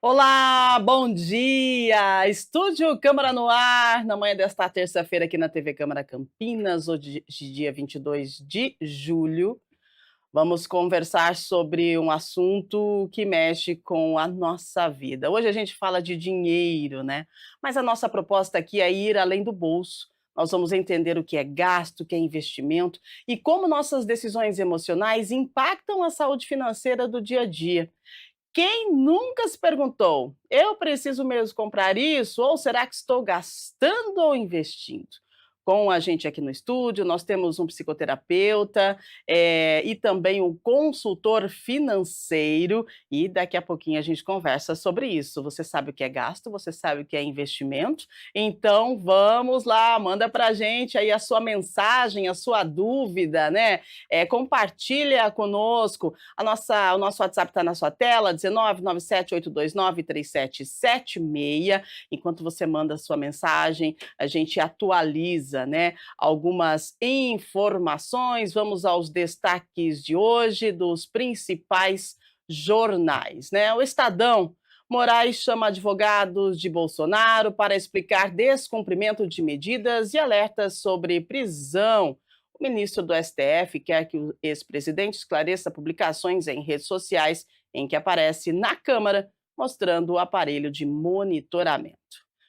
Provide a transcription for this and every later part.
Olá, bom dia! Estúdio Câmara no ar, na manhã desta terça-feira aqui na TV Câmara Campinas, hoje dia 22 de julho. Vamos conversar sobre um assunto que mexe com a nossa vida. Hoje a gente fala de dinheiro, né? Mas a nossa proposta aqui é ir além do bolso. Nós vamos entender o que é gasto, o que é investimento e como nossas decisões emocionais impactam a saúde financeira do dia a dia. Quem nunca se perguntou: "Eu preciso mesmo comprar isso ou será que estou gastando ou investindo?". Com a gente aqui no estúdio, nós temos um psicoterapeuta, e também um consultor financeiro, e daqui a pouquinho a gente conversa sobre isso. Você sabe o que é gasto, você sabe o que é investimento, então vamos lá, manda pra gente aí a sua mensagem, a sua dúvida, né, compartilha conosco. O nosso WhatsApp está na sua tela, 1997-829-3776. Enquanto você manda a sua mensagem, a gente atualiza, né, algumas informações. Vamos aos destaques de hoje dos principais jornais, né? O Estadão. Moraes chama advogados de Bolsonaro para explicar descumprimento de medidas e alertas sobre prisão. O ministro do STF quer que o ex-presidente esclareça publicações em redes sociais em que aparece na Câmara mostrando o aparelho de monitoramento.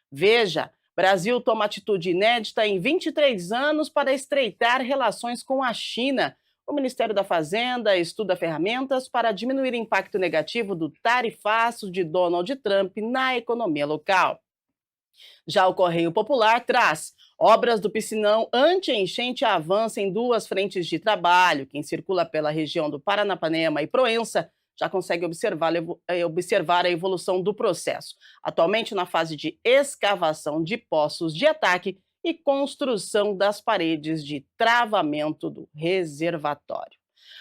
Veja, Brasil toma atitude inédita em 23 anos para estreitar relações com a China. O Ministério da Fazenda estuda ferramentas para diminuir o impacto negativo do tarifaço de Donald Trump na economia local. Já o Correio Popular traz: obras do piscinão anti-enchente avançam em duas frentes de trabalho. Quem circula pela região do Paranapanema e Proença já consegue observar a evolução do processo. Atualmente na fase de escavação de poços de ataque e construção das paredes de travamento do reservatório.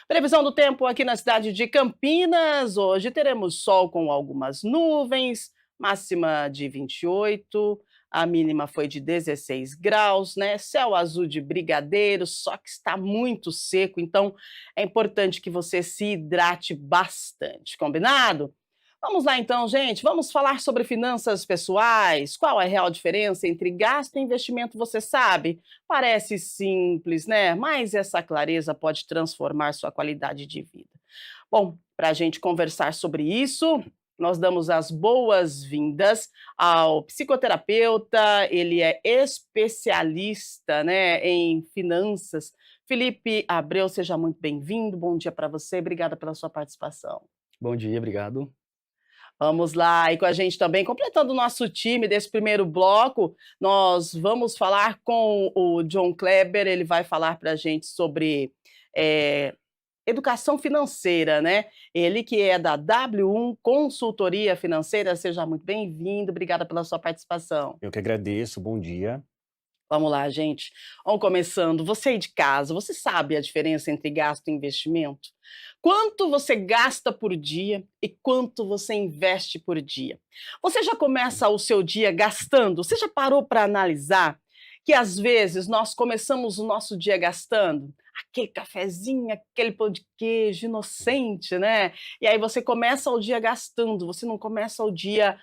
Previsão do tempo aqui na cidade de Campinas. Hoje teremos sol com algumas nuvens, máxima de 28, a mínima foi de 16 graus, né? Céu azul de brigadeiro, só que está muito seco, então é importante que você se hidrate bastante, combinado? Vamos lá então, gente, vamos falar sobre finanças pessoais. Qual é a real diferença entre gasto e investimento, você sabe? Parece simples, né? Mas essa clareza pode transformar sua qualidade de vida. Bom, para a gente conversar sobre isso, nós damos as boas-vindas ao psicoterapeuta, ele é especialista, né, em finanças. Felipe Abreu, seja muito bem-vindo, bom dia para você, obrigada pela sua participação. Bom dia, obrigado. Vamos lá, e com a gente também, completando o nosso time desse primeiro bloco, nós vamos falar com o John Kleber, ele vai falar para a gente sobre eh, educação financeira, né? Ele que é da W1 Consultoria Financeira, seja muito bem-vindo, obrigada pela sua participação. Eu que agradeço, bom dia. Vamos lá, gente. Vamos começando. Você aí de casa, você sabe a diferença entre gasto e investimento? Quanto você gasta por dia e quanto você investe por dia? Você já começa o seu dia gastando? Você já parou para analisar que às vezes nós começamos o nosso dia gastando? Aquele cafezinho, aquele pão de queijo inocente, né? E aí você começa o dia gastando, você não começa o dia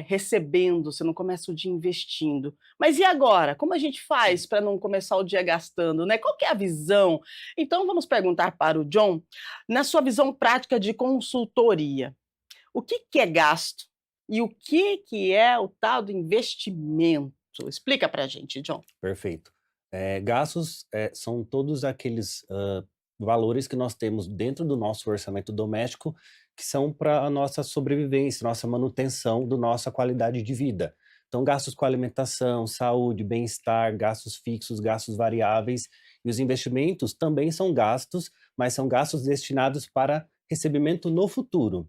recebendo, você não começa o dia investindo. Mas e agora? Como a gente faz para não começar o dia gastando, né? Qual que é a visão? Então vamos perguntar para o John, na sua visão prática de consultoria, o que que é gasto e o que é o tal do investimento? Explica para a gente, John. Perfeito. Gastos, são todos aqueles, valores que nós temos dentro do nosso orçamento doméstico, que são para a nossa sobrevivência, nossa manutenção do nossa qualidade de vida. Então, gastos com alimentação, saúde, bem-estar, gastos fixos, gastos variáveis, e os investimentos também são gastos, mas são gastos destinados para recebimento no futuro.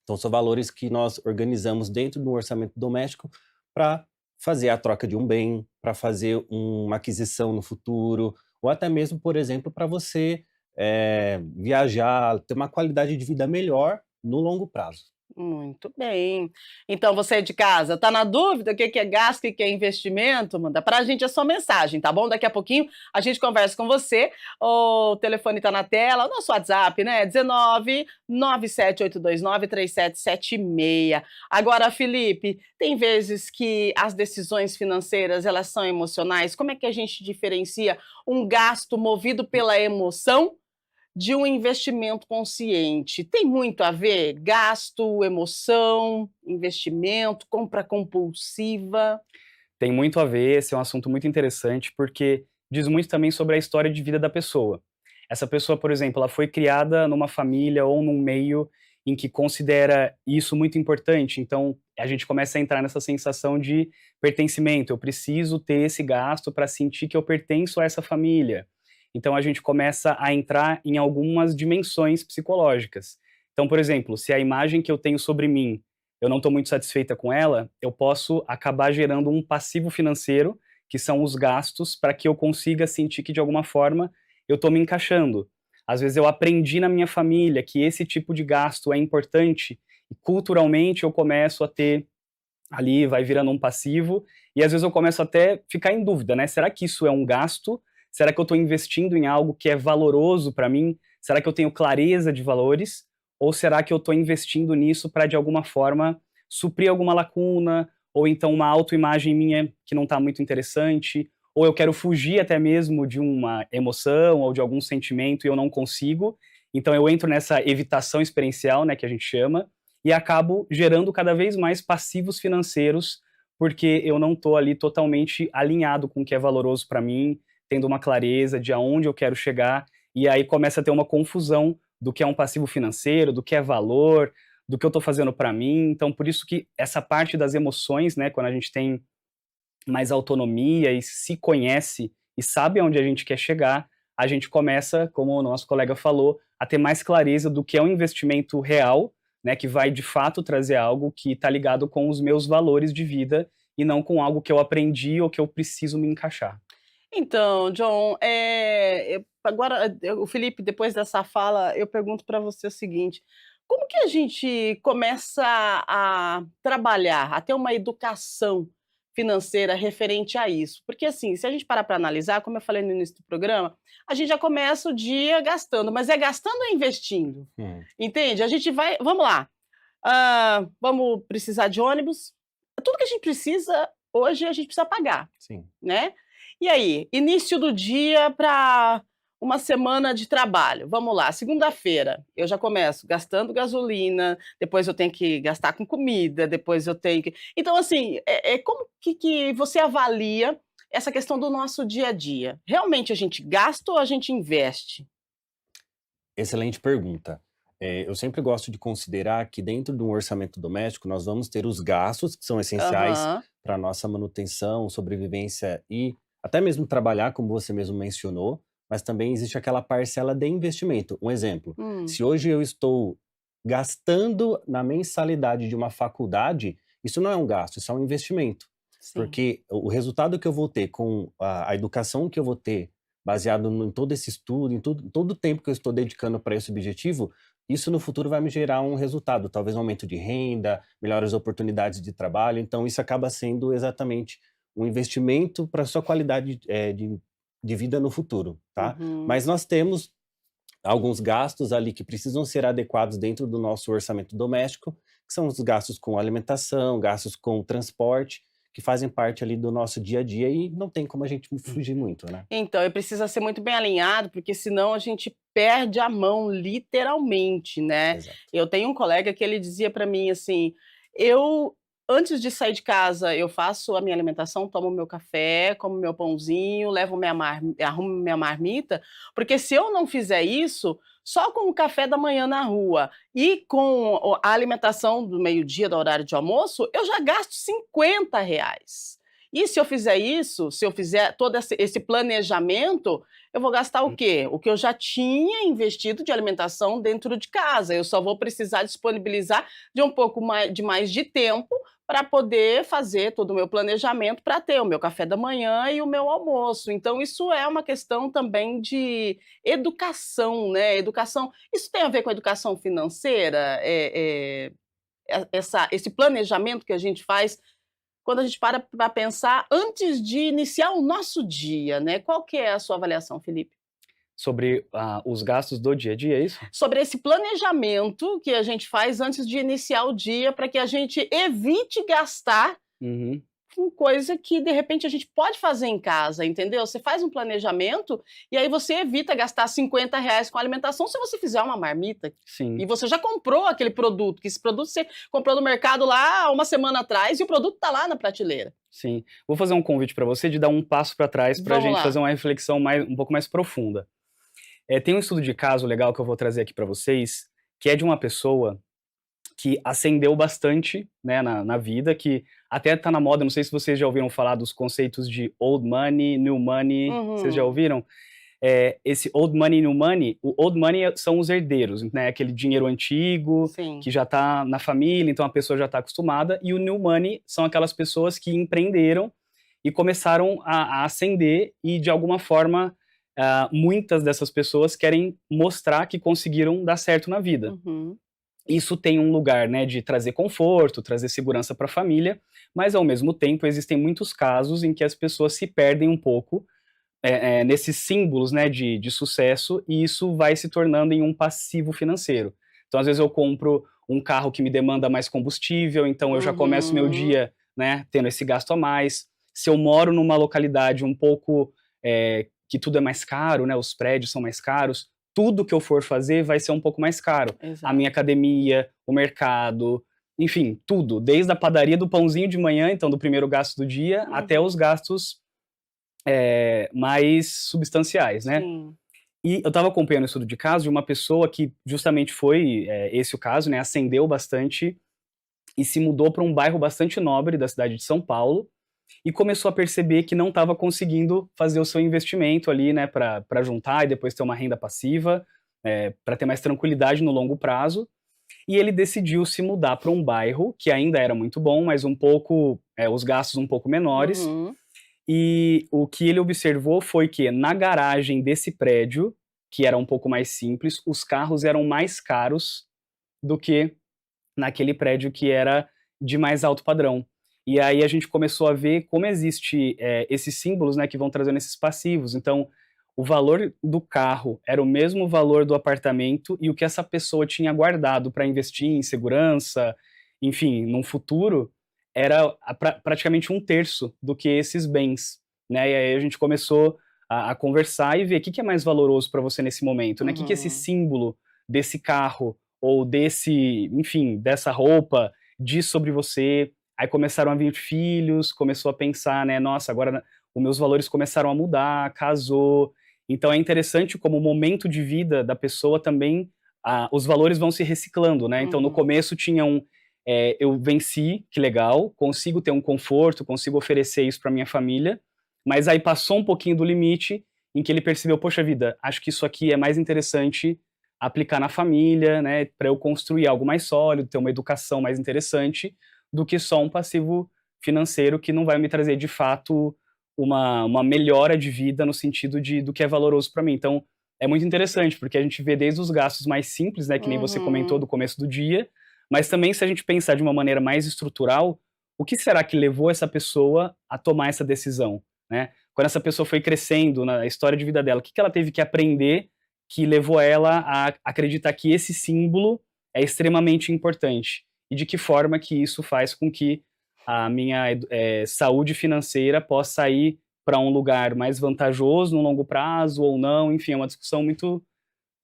Então, são valores que nós organizamos dentro do orçamento doméstico para fazer a troca de um bem, para fazer uma aquisição no futuro, ou até mesmo, por exemplo, para você viajar, ter uma qualidade de vida melhor no longo prazo. Muito bem. Então você é de casa, tá na dúvida o que que é gasto, o que que é investimento? Manda pra gente a sua mensagem, tá bom? Daqui a pouquinho a gente conversa com você. O telefone tá na tela, o nosso WhatsApp, né? 19 978293776. Agora, Felipe, tem vezes que as decisões financeiras, elas são emocionais. Como é que a gente diferencia um gasto movido pela emoção de um investimento consciente? Tem muito a ver? Gasto, emoção, investimento, compra compulsiva? Tem muito a ver, esse é um assunto muito interessante, porque diz muito também sobre a história de vida da pessoa. Essa pessoa, por exemplo, ela foi criada numa família ou num meio em que considera isso muito importante, então a gente começa a entrar nessa sensação de pertencimento. Eu preciso ter esse gasto para sentir que eu pertenço a essa família. Então a gente começa a entrar em algumas dimensões psicológicas. Então, por exemplo, se a imagem que eu tenho sobre mim eu não estou muito satisfeita com ela, eu posso acabar gerando um passivo financeiro, que são os gastos, para que eu consiga sentir que de alguma forma eu estou me encaixando. Às vezes eu aprendi na minha família que esse tipo de gasto é importante e culturalmente eu começo a ter ali, vai virando um passivo e às vezes eu começo até a ficar em dúvida, né? Será que isso é um gasto? Será que eu estou investindo em algo que é valoroso para mim? Será que eu tenho clareza de valores? Ou será que eu estou investindo nisso para, de alguma forma, suprir alguma lacuna? Ou então uma autoimagem minha que não está muito interessante? Ou eu quero fugir até mesmo de uma emoção ou de algum sentimento e eu não consigo? Então eu entro nessa evitação experiencial, né, que a gente chama, e acabo gerando cada vez mais passivos financeiros, porque eu não estou ali totalmente alinhado com o que é valoroso para mim, tendo uma clareza de aonde eu quero chegar, e aí começa a ter uma confusão do que é um passivo financeiro, do que é valor, do que eu estou fazendo para mim. Então, por isso que essa parte das emoções, né, quando a gente tem mais autonomia e se conhece e sabe aonde a gente quer chegar, a gente começa, como o nosso colega falou, a ter mais clareza do que é um investimento real, né, que vai de fato trazer algo que está ligado com os meus valores de vida e não com algo que eu aprendi ou que eu preciso me encaixar. Então, John, agora, o Felipe, depois dessa fala, eu pergunto para você o seguinte: como que a gente começa a trabalhar, a ter uma educação financeira referente a isso? Porque, assim, se a gente parar para analisar, como eu falei no início do programa, a gente já começa o dia gastando, mas é gastando ou investindo? Hum, Entende? A gente vai, vamos lá, vamos precisar de ônibus, tudo que a gente precisa hoje a gente precisa pagar, sim. né? E aí, início do dia para uma semana de trabalho. Vamos lá, segunda-feira, eu já começo gastando gasolina, depois eu tenho que gastar com comida, depois eu tenho que. Então, assim, como que você avalia essa questão do nosso dia a dia? Realmente a gente gasta ou a gente investe? Excelente pergunta. Eu sempre gosto de considerar que dentro de um orçamento doméstico nós vamos ter os gastos que são essenciais Aham. para a nossa manutenção, sobrevivência e até mesmo trabalhar, como você mesmo mencionou, mas também existe aquela parcela de investimento. Um exemplo, Hum, se hoje eu estou gastando na mensalidade de uma faculdade, isso não é um gasto, isso é um investimento. sim. Porque o resultado que eu vou ter com a educação que eu vou ter baseado em todo esse estudo, em tudo, todo o tempo que eu estou dedicando para esse objetivo, isso no futuro vai me gerar um resultado, talvez um aumento de renda, melhores oportunidades de trabalho. Então, isso acaba sendo exatamente um investimento para a sua qualidade de vida no futuro, tá? Uhum. Mas nós temos alguns gastos ali que precisam ser adequados dentro do nosso orçamento doméstico, que são os gastos com alimentação, gastos com transporte, que fazem parte ali do nosso dia a dia e não tem como a gente fugir muito, né? Então, e precisa ser muito bem alinhado, porque senão a gente perde a mão, literalmente, né. Exato. Eu tenho um colega que ele dizia para mim assim: "Eu, antes de sair de casa, eu faço a minha alimentação, tomo meu café, como meu pãozinho, levo minha arrumo minha marmita, porque se eu não fizer isso, só com o café da manhã na rua e com a alimentação do meio-dia, do horário de almoço, eu já gasto R$ 50. E se eu fizer isso, se eu fizer todo esse planejamento, eu vou gastar o quê? O que eu já tinha investido de alimentação dentro de casa, eu só vou precisar disponibilizar de um pouco mais de tempo para poder fazer todo o meu planejamento para ter o meu café da manhã e o meu almoço. Então isso é uma questão também de educação, né, educação, isso tem a ver com a educação financeira? esse planejamento que a gente faz quando a gente para pensar antes de iniciar o nosso dia, né? Qual que é a sua avaliação, Felipe? Sobre os gastos do dia a dia, é isso? Sobre esse planejamento que a gente faz antes de iniciar o dia, para que a gente evite gastar Uhum. com coisa que de repente a gente pode fazer em casa, entendeu? Você faz um planejamento e aí você evita gastar R$ 50 com alimentação se você fizer uma marmita. Sim. E você já comprou aquele produto, que esse produto você comprou no mercado lá uma semana atrás e o produto está lá na prateleira. Sim. Vou fazer um convite para você de dar um passo para trás para a Vamos gente lá. fazer uma reflexão um pouco mais profunda. Tem um estudo de caso legal que eu vou trazer aqui para vocês, que é de uma pessoa que ascendeu bastante, né, na vida, que até tá na moda, não sei se vocês já ouviram falar dos conceitos de old money, new money, vocês já Uhum. ouviram? Esse old money, new money, o old money são os herdeiros, né, aquele dinheiro antigo, Sim. que já tá na família, então a pessoa já tá acostumada, e o new money são aquelas pessoas que empreenderam e começaram a ascender e, de alguma forma, muitas dessas pessoas querem mostrar que conseguiram dar certo na vida. Uhum. Isso tem um lugar, né, de trazer conforto, trazer segurança para a família, mas ao mesmo tempo existem muitos casos em que as pessoas se perdem um pouco nesses símbolos, né, de sucesso, e isso vai se tornando em um passivo financeiro. Então, às vezes eu compro um carro que me demanda mais combustível, então eu já começo meu Uhum. dia, né, tendo esse gasto a mais. Se eu moro numa localidade um pouco que tudo é mais caro, né, os prédios são mais caros, tudo que eu for fazer vai ser um pouco mais caro. A Exato. minha academia, o mercado, enfim, tudo. Desde a padaria do pãozinho de manhã, então do primeiro gasto do dia, até Uhum. os gastos mais substanciais, né? Sim. E eu estava acompanhando um estudo de caso de uma pessoa que justamente foi esse o caso, né? Ascendeu bastante e se mudou para um bairro bastante nobre da cidade de São Paulo e começou a perceber que não estava conseguindo fazer o seu investimento ali, né? Para juntar e depois ter uma renda passiva, para ter mais tranquilidade no longo prazo. E ele decidiu se mudar para um bairro que ainda era muito bom, mas um pouco os gastos um pouco menores. Uhum. E o que ele observou foi que na garagem desse prédio, que era um pouco mais simples, os carros eram mais caros do que naquele prédio que era de mais alto padrão. E aí a gente começou a ver como existe esses símbolos, né, que vão trazendo esses passivos. Então, o valor do carro era o mesmo valor do apartamento e o que essa pessoa tinha guardado para investir em segurança, enfim, num futuro, era praticamente um terço do que esses bens, né? E aí a gente começou a conversar e ver o que é mais valoroso para você nesse momento, né? O que esse Uhum. símbolo desse carro ou desse, enfim, dessa roupa diz sobre você. Aí começaram a vir filhos, começou a pensar, né? Nossa, agora os meus valores começaram a mudar, casou. Então é interessante como o momento de vida da pessoa também, os valores vão se reciclando, né? Então no Uhum. começo tinha eu venci, que legal, consigo ter um conforto, consigo oferecer isso para minha família, mas aí passou um pouquinho do limite em que ele percebeu, poxa vida, acho que isso aqui é mais interessante aplicar na família, né, para eu construir algo mais sólido, ter uma educação mais interessante, do que só um passivo financeiro que não vai me trazer de fato uma melhora de vida no sentido do que é valoroso para mim. Então, é muito interessante, porque a gente vê desde os gastos mais simples, né, que nem você comentou Uhum. do começo do dia, mas também se a gente pensar de uma maneira mais estrutural, o que será que levou essa pessoa a tomar essa decisão, né? Quando essa pessoa foi crescendo na história de vida dela, o que ela teve que aprender que levou ela a acreditar que esse símbolo é extremamente importante? E de que forma que isso faz com que a minha saúde financeira possa ir para um lugar mais vantajoso no longo prazo ou não? Enfim, é uma discussão muito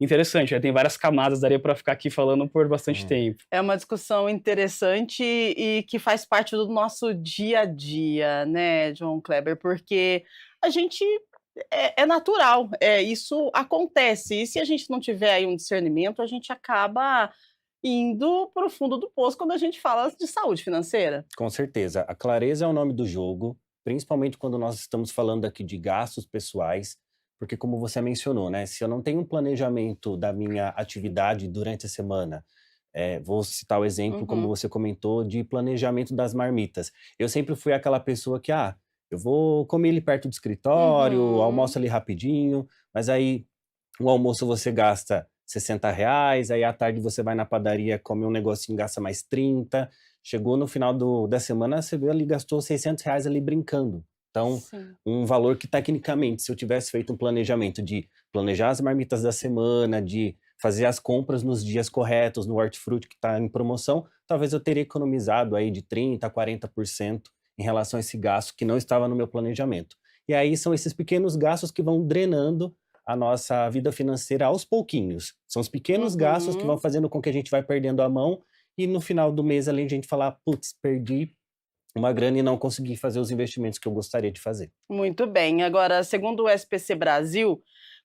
interessante, né? Tem várias camadas, daria para ficar aqui falando por bastante Hum. tempo. É uma discussão interessante e que faz parte do nosso dia a dia, né, João Kleber, porque a gente é natural, isso acontece. E se a gente não tiver aí um discernimento, a gente acaba indo para o fundo do poço quando a gente fala de saúde financeira. Com certeza. A clareza é o nome do jogo, principalmente quando nós estamos falando aqui de gastos pessoais, porque como você mencionou, né, se eu não tenho um planejamento da minha atividade durante a semana, vou citar o exemplo, como Uhum, você comentou, de planejamento das marmitas. Eu sempre fui aquela pessoa que, eu vou comer ali perto do escritório, uhum, almoço ali rapidinho, mas aí o almoço você gasta R$ 60, aí à tarde você vai na padaria, come um negocinho, gasta mais 30. Chegou no final da semana, você vê ali, gastou R$ 600 ali brincando. Então, Sim. um valor que tecnicamente, se eu tivesse feito um planejamento de planejar as marmitas da semana, de fazer as compras nos dias corretos, no hortifruti que está em promoção, talvez eu teria economizado aí de 30% a 40% em relação a esse gasto que não estava no meu planejamento. E aí são esses pequenos gastos que vão drenando a nossa vida financeira aos pouquinhos. São os pequenos gastos que vão Uhum. fazendo com que a gente vai perdendo a mão e no final do mês ali a gente falar, putz, perdi uma grana e não consegui fazer os investimentos que eu gostaria de fazer. Muito bem. Agora, segundo o SPC Brasil,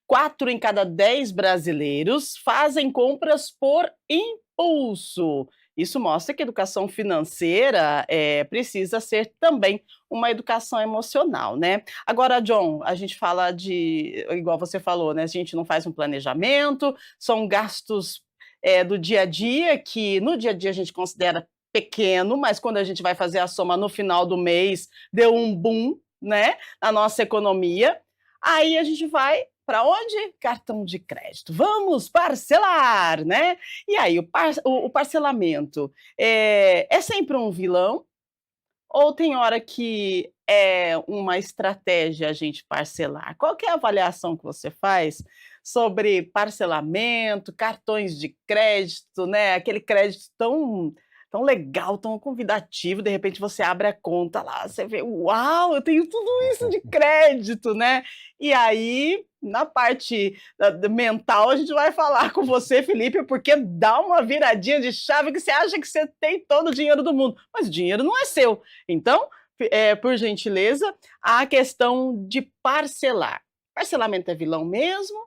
4 em cada 10 brasileiros fazem compras por impulso. Isso mostra que a educação financeira precisa ser também uma educação emocional, né? Agora, John, a gente fala de, igual você falou, né? A gente não faz um planejamento, são gastos do dia a dia, que no dia a dia a gente considera pequeno, mas quando a gente vai fazer a soma no final do mês, deu um boom, né, na nossa economia. Aí a gente vai para onde? Cartão de crédito. Vamos parcelar, né? E aí o parcelamento é sempre um vilão ou tem hora que é uma estratégia a gente parcelar? Qual que é a avaliação que você faz sobre parcelamento, cartões de crédito, né? Aquele crédito tão legal, tão convidativo, de repente você abre a conta lá, você vê, uau, eu tenho tudo isso de crédito, né? E aí, na parte mental, a gente vai falar com você, Felipe, porque dá uma viradinha de chave que você acha que você tem todo o dinheiro do mundo, mas o dinheiro não é seu. Então, por gentileza, a questão de parcelar. Parcelamento é vilão mesmo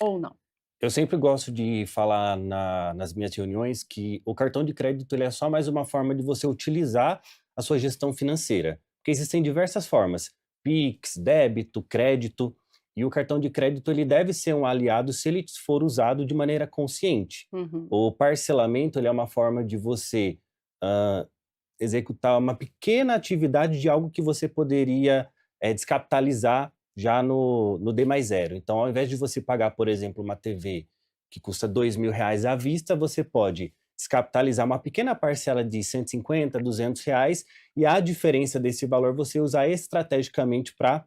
ou não? Eu sempre gosto de falar nas minhas reuniões que o cartão de crédito ele é só mais uma forma de você utilizar a sua gestão financeira. Porque existem diversas formas: Pix, débito, crédito. E o cartão de crédito ele deve ser um aliado se ele for usado de maneira consciente. Uhum. O parcelamento ele é uma forma de você ah, executar uma pequena atividade de algo que você poderia descapitalizar já no D mais zero. Então, ao invés de você pagar, por exemplo, uma TV que custa R$ 2.000 à vista, você pode descapitalizar uma pequena parcela de 150, R$ 200 e a diferença desse valor você usar estrategicamente para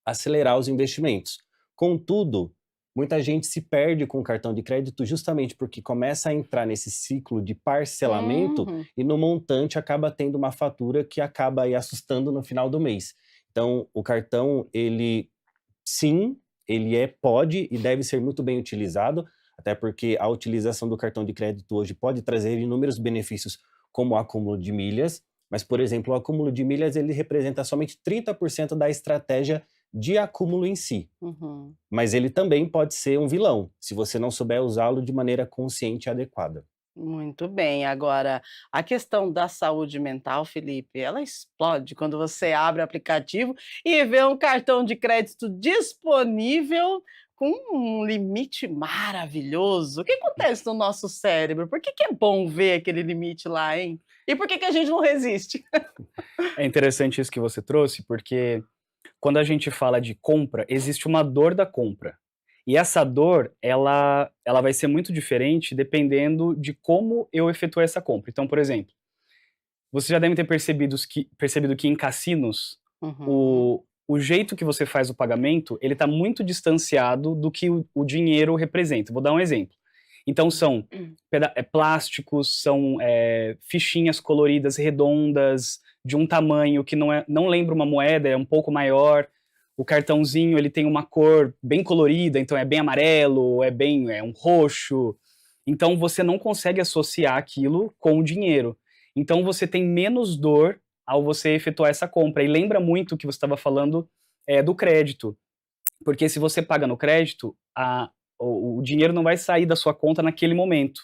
acelerar os investimentos. Contudo, muita gente se perde com o cartão de crédito justamente porque começa a entrar nesse ciclo de parcelamento Uhum. e no montante acaba tendo uma fatura que acaba aí assustando no final do mês. Então, o cartão, ele sim, pode e deve ser muito bem utilizado, até porque a utilização do cartão de crédito hoje pode trazer inúmeros benefícios, como o acúmulo de milhas, mas, por exemplo, o acúmulo de milhas ele representa somente 30% da estratégia de acúmulo em si. Uhum. Mas ele também pode ser um vilão, se você não souber usá-lo de maneira consciente e adequada. Muito bem. Agora, a questão da saúde mental, Felipe, ela explode quando você abre o aplicativo e vê um cartão de crédito disponível com um limite maravilhoso. O que acontece no nosso cérebro? Por que é bom ver aquele limite lá, hein? E por que a gente não resiste? É interessante isso que você trouxe, porque quando a gente fala de compra, existe uma dor da compra. E essa dor, ela vai ser muito diferente dependendo de como eu efetuei essa compra. Então, por exemplo, você já deve ter percebido que em cassinos, Uhum. o jeito que você faz o pagamento, ele está muito distanciado do que o dinheiro representa. Vou dar um exemplo. Então são plásticos, são fichinhas coloridas, redondas, de um tamanho que não lembra uma moeda, é um pouco maior. O cartãozinho ele tem uma cor bem colorida, então é bem amarelo, é um roxo. Então você não consegue associar aquilo com o dinheiro. Então você tem menos dor ao você efetuar essa compra. E lembra muito o que você estava falando do crédito. Porque se você paga no crédito, o dinheiro não vai sair da sua conta naquele momento.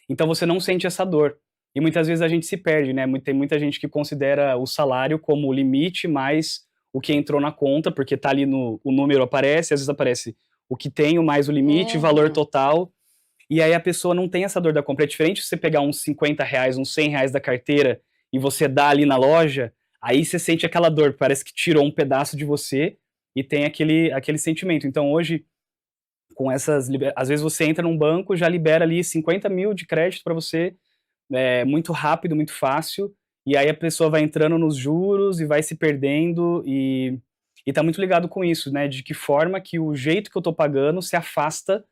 Então você não sente essa dor. E muitas vezes a gente se perde, né? Tem muita gente que considera o salário como o limite mais o que entrou na conta, porque tá ali o número aparece, às vezes aparece o que tenho mais o limite, valor Uhum. total. E aí a pessoa não tem essa dor da compra. É diferente você pegar uns R$ 50, uns R$ 100 da carteira e você dá ali na loja, aí você sente aquela dor, parece que tirou um pedaço de você e tem aquele sentimento. Então hoje, com essas... Às vezes você entra num banco, já libera ali 50 mil de crédito para você, muito rápido, muito fácil, e aí a pessoa vai entrando nos juros e vai se perdendo, e tá muito ligado com isso, né, de que forma que o jeito que eu tô pagando se afasta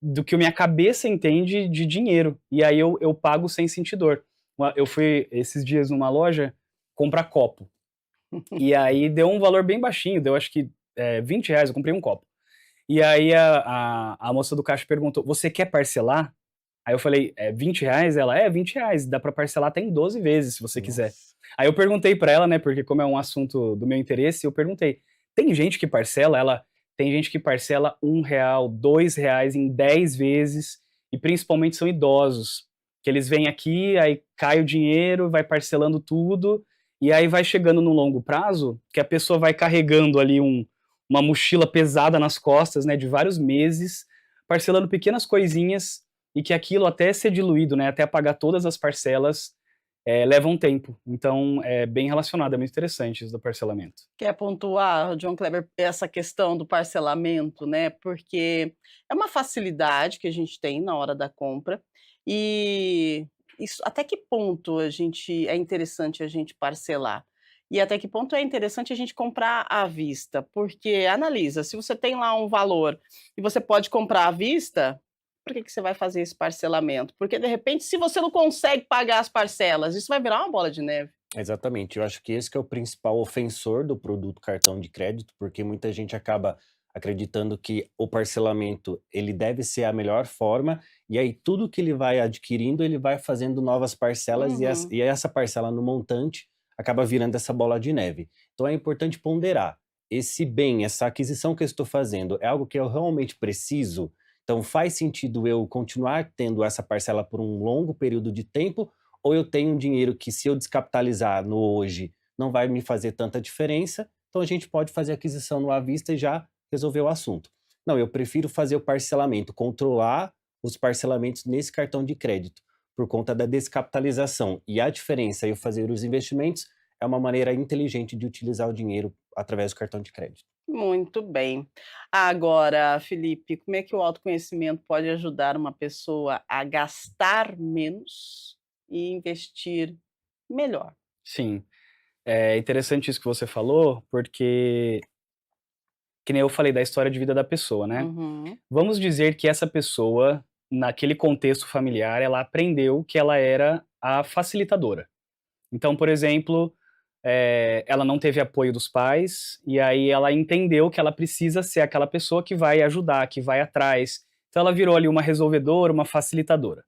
do que a minha cabeça entende de dinheiro, e aí eu pago sem sentir dor. Eu fui esses dias numa loja comprar copo, e aí deu um valor bem baixinho, deu acho que R$ 20, eu comprei um copo. E aí a moça do caixa perguntou, você quer parcelar? Aí eu falei, R$ 20? Ela, R$ 20, dá pra parcelar até em 12 vezes, se você quiser. Nossa. Aí eu perguntei pra ela, né, porque como é um assunto do meu interesse, eu perguntei, tem gente que parcela? Ela, tem gente que parcela R$ 1, R$ 2 em 10 vezes, e principalmente são idosos, que eles vêm aqui, aí cai o dinheiro, vai parcelando tudo, e aí vai chegando no longo prazo, que a pessoa vai carregando ali uma mochila pesada nas costas, né, de vários meses, parcelando pequenas coisinhas, e que aquilo até ser diluído, né, até pagar todas as parcelas, leva um tempo. Então, é bem relacionado, é muito interessante isso do parcelamento. Quer pontuar, John Kleber, essa questão do parcelamento, né? Porque é uma facilidade que a gente tem na hora da compra e isso, até que ponto é interessante a gente parcelar? E até que ponto é interessante a gente comprar à vista? Porque analisa, se você tem lá um valor e você pode comprar à vista, por que você vai fazer esse parcelamento? Porque de repente, se você não consegue pagar as parcelas, isso vai virar uma bola de neve. Exatamente, eu acho que esse que é o principal ofensor do produto cartão de crédito, porque muita gente acaba acreditando que o parcelamento ele deve ser a melhor forma, e aí tudo que ele vai adquirindo, ele vai fazendo novas parcelas, Uhum. e essa parcela no montante acaba virando essa bola de neve. Então é importante ponderar, esse bem, essa aquisição que eu estou fazendo, é algo que eu realmente preciso? Então faz sentido eu continuar tendo essa parcela por um longo período de tempo, ou eu tenho um dinheiro que, se eu descapitalizar no hoje, não vai me fazer tanta diferença, então a gente pode fazer a aquisição no à vista e já resolver o assunto. Não, eu prefiro fazer o parcelamento, controlar os parcelamentos nesse cartão de crédito, por conta da descapitalização. E a diferença, eu fazer os investimentos, é uma maneira inteligente de utilizar o dinheiro através do cartão de crédito. Muito bem. Agora, Felipe, como é que o autoconhecimento pode ajudar uma pessoa a gastar menos e investir melhor? Sim, é interessante isso que você falou, porque, que nem eu falei da história de vida da pessoa, né? Uhum, Vamos dizer que essa pessoa, naquele contexto familiar, ela aprendeu que ela era a facilitadora. Então, por exemplo, ela não teve apoio dos pais, e aí ela entendeu que ela precisa ser aquela pessoa que vai ajudar, que vai atrás. Então ela virou ali uma resolvedora, uma facilitadora.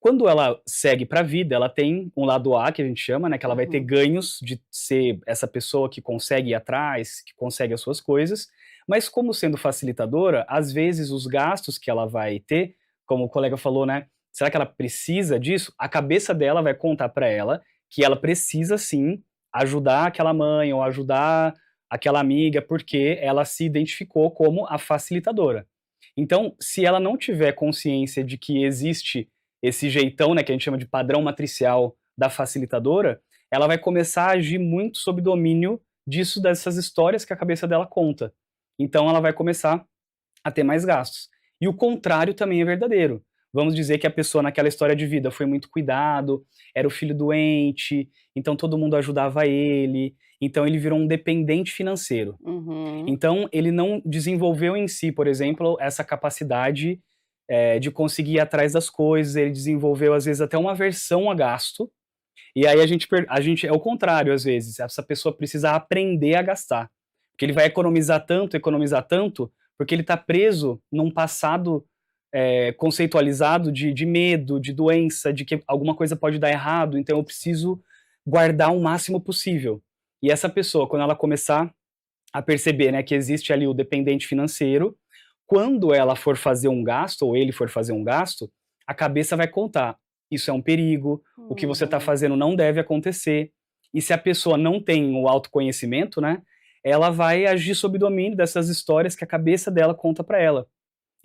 Quando ela segue para a vida, ela tem um lado A, que a gente chama, né, que ela vai ter uhum. ganhos de ser essa pessoa que consegue ir atrás, que consegue as suas coisas, mas como sendo facilitadora, às vezes os gastos que ela vai ter, como o colega falou, né, será que ela precisa disso? A cabeça dela vai contar para ela que ela precisa sim ajudar aquela mãe ou ajudar aquela amiga, porque ela se identificou como a facilitadora. Então, se ela não tiver consciência de que existe esse jeitão, né, que a gente chama de padrão matricial da facilitadora, ela vai começar a agir muito sob domínio disso, dessas histórias que a cabeça dela conta. Então ela vai começar a ter mais gastos. E o contrário também é verdadeiro. Vamos dizer que a pessoa naquela história de vida foi muito cuidado, era o filho doente, então todo mundo ajudava ele, então ele virou um dependente financeiro. Uhum. Então, ele não desenvolveu em si, por exemplo, essa capacidade, de conseguir ir atrás das coisas, ele desenvolveu, às vezes, até uma aversão a gasto, e aí a gente é o contrário, às vezes, essa pessoa precisa aprender a gastar, porque ele vai economizar tanto, porque ele está preso num passado, conceitualizado de medo, de doença, de que alguma coisa pode dar errado, então eu preciso guardar o máximo possível. E essa pessoa, quando ela começar a perceber, né, que existe ali o dependente financeiro, quando ela for fazer um gasto, ou ele for fazer um gasto, a cabeça vai contar, isso é um perigo, o que você está Uhum. fazendo não deve acontecer, e se a pessoa não tem o autoconhecimento, né, ela vai agir sob domínio dessas histórias que a cabeça dela conta para ela.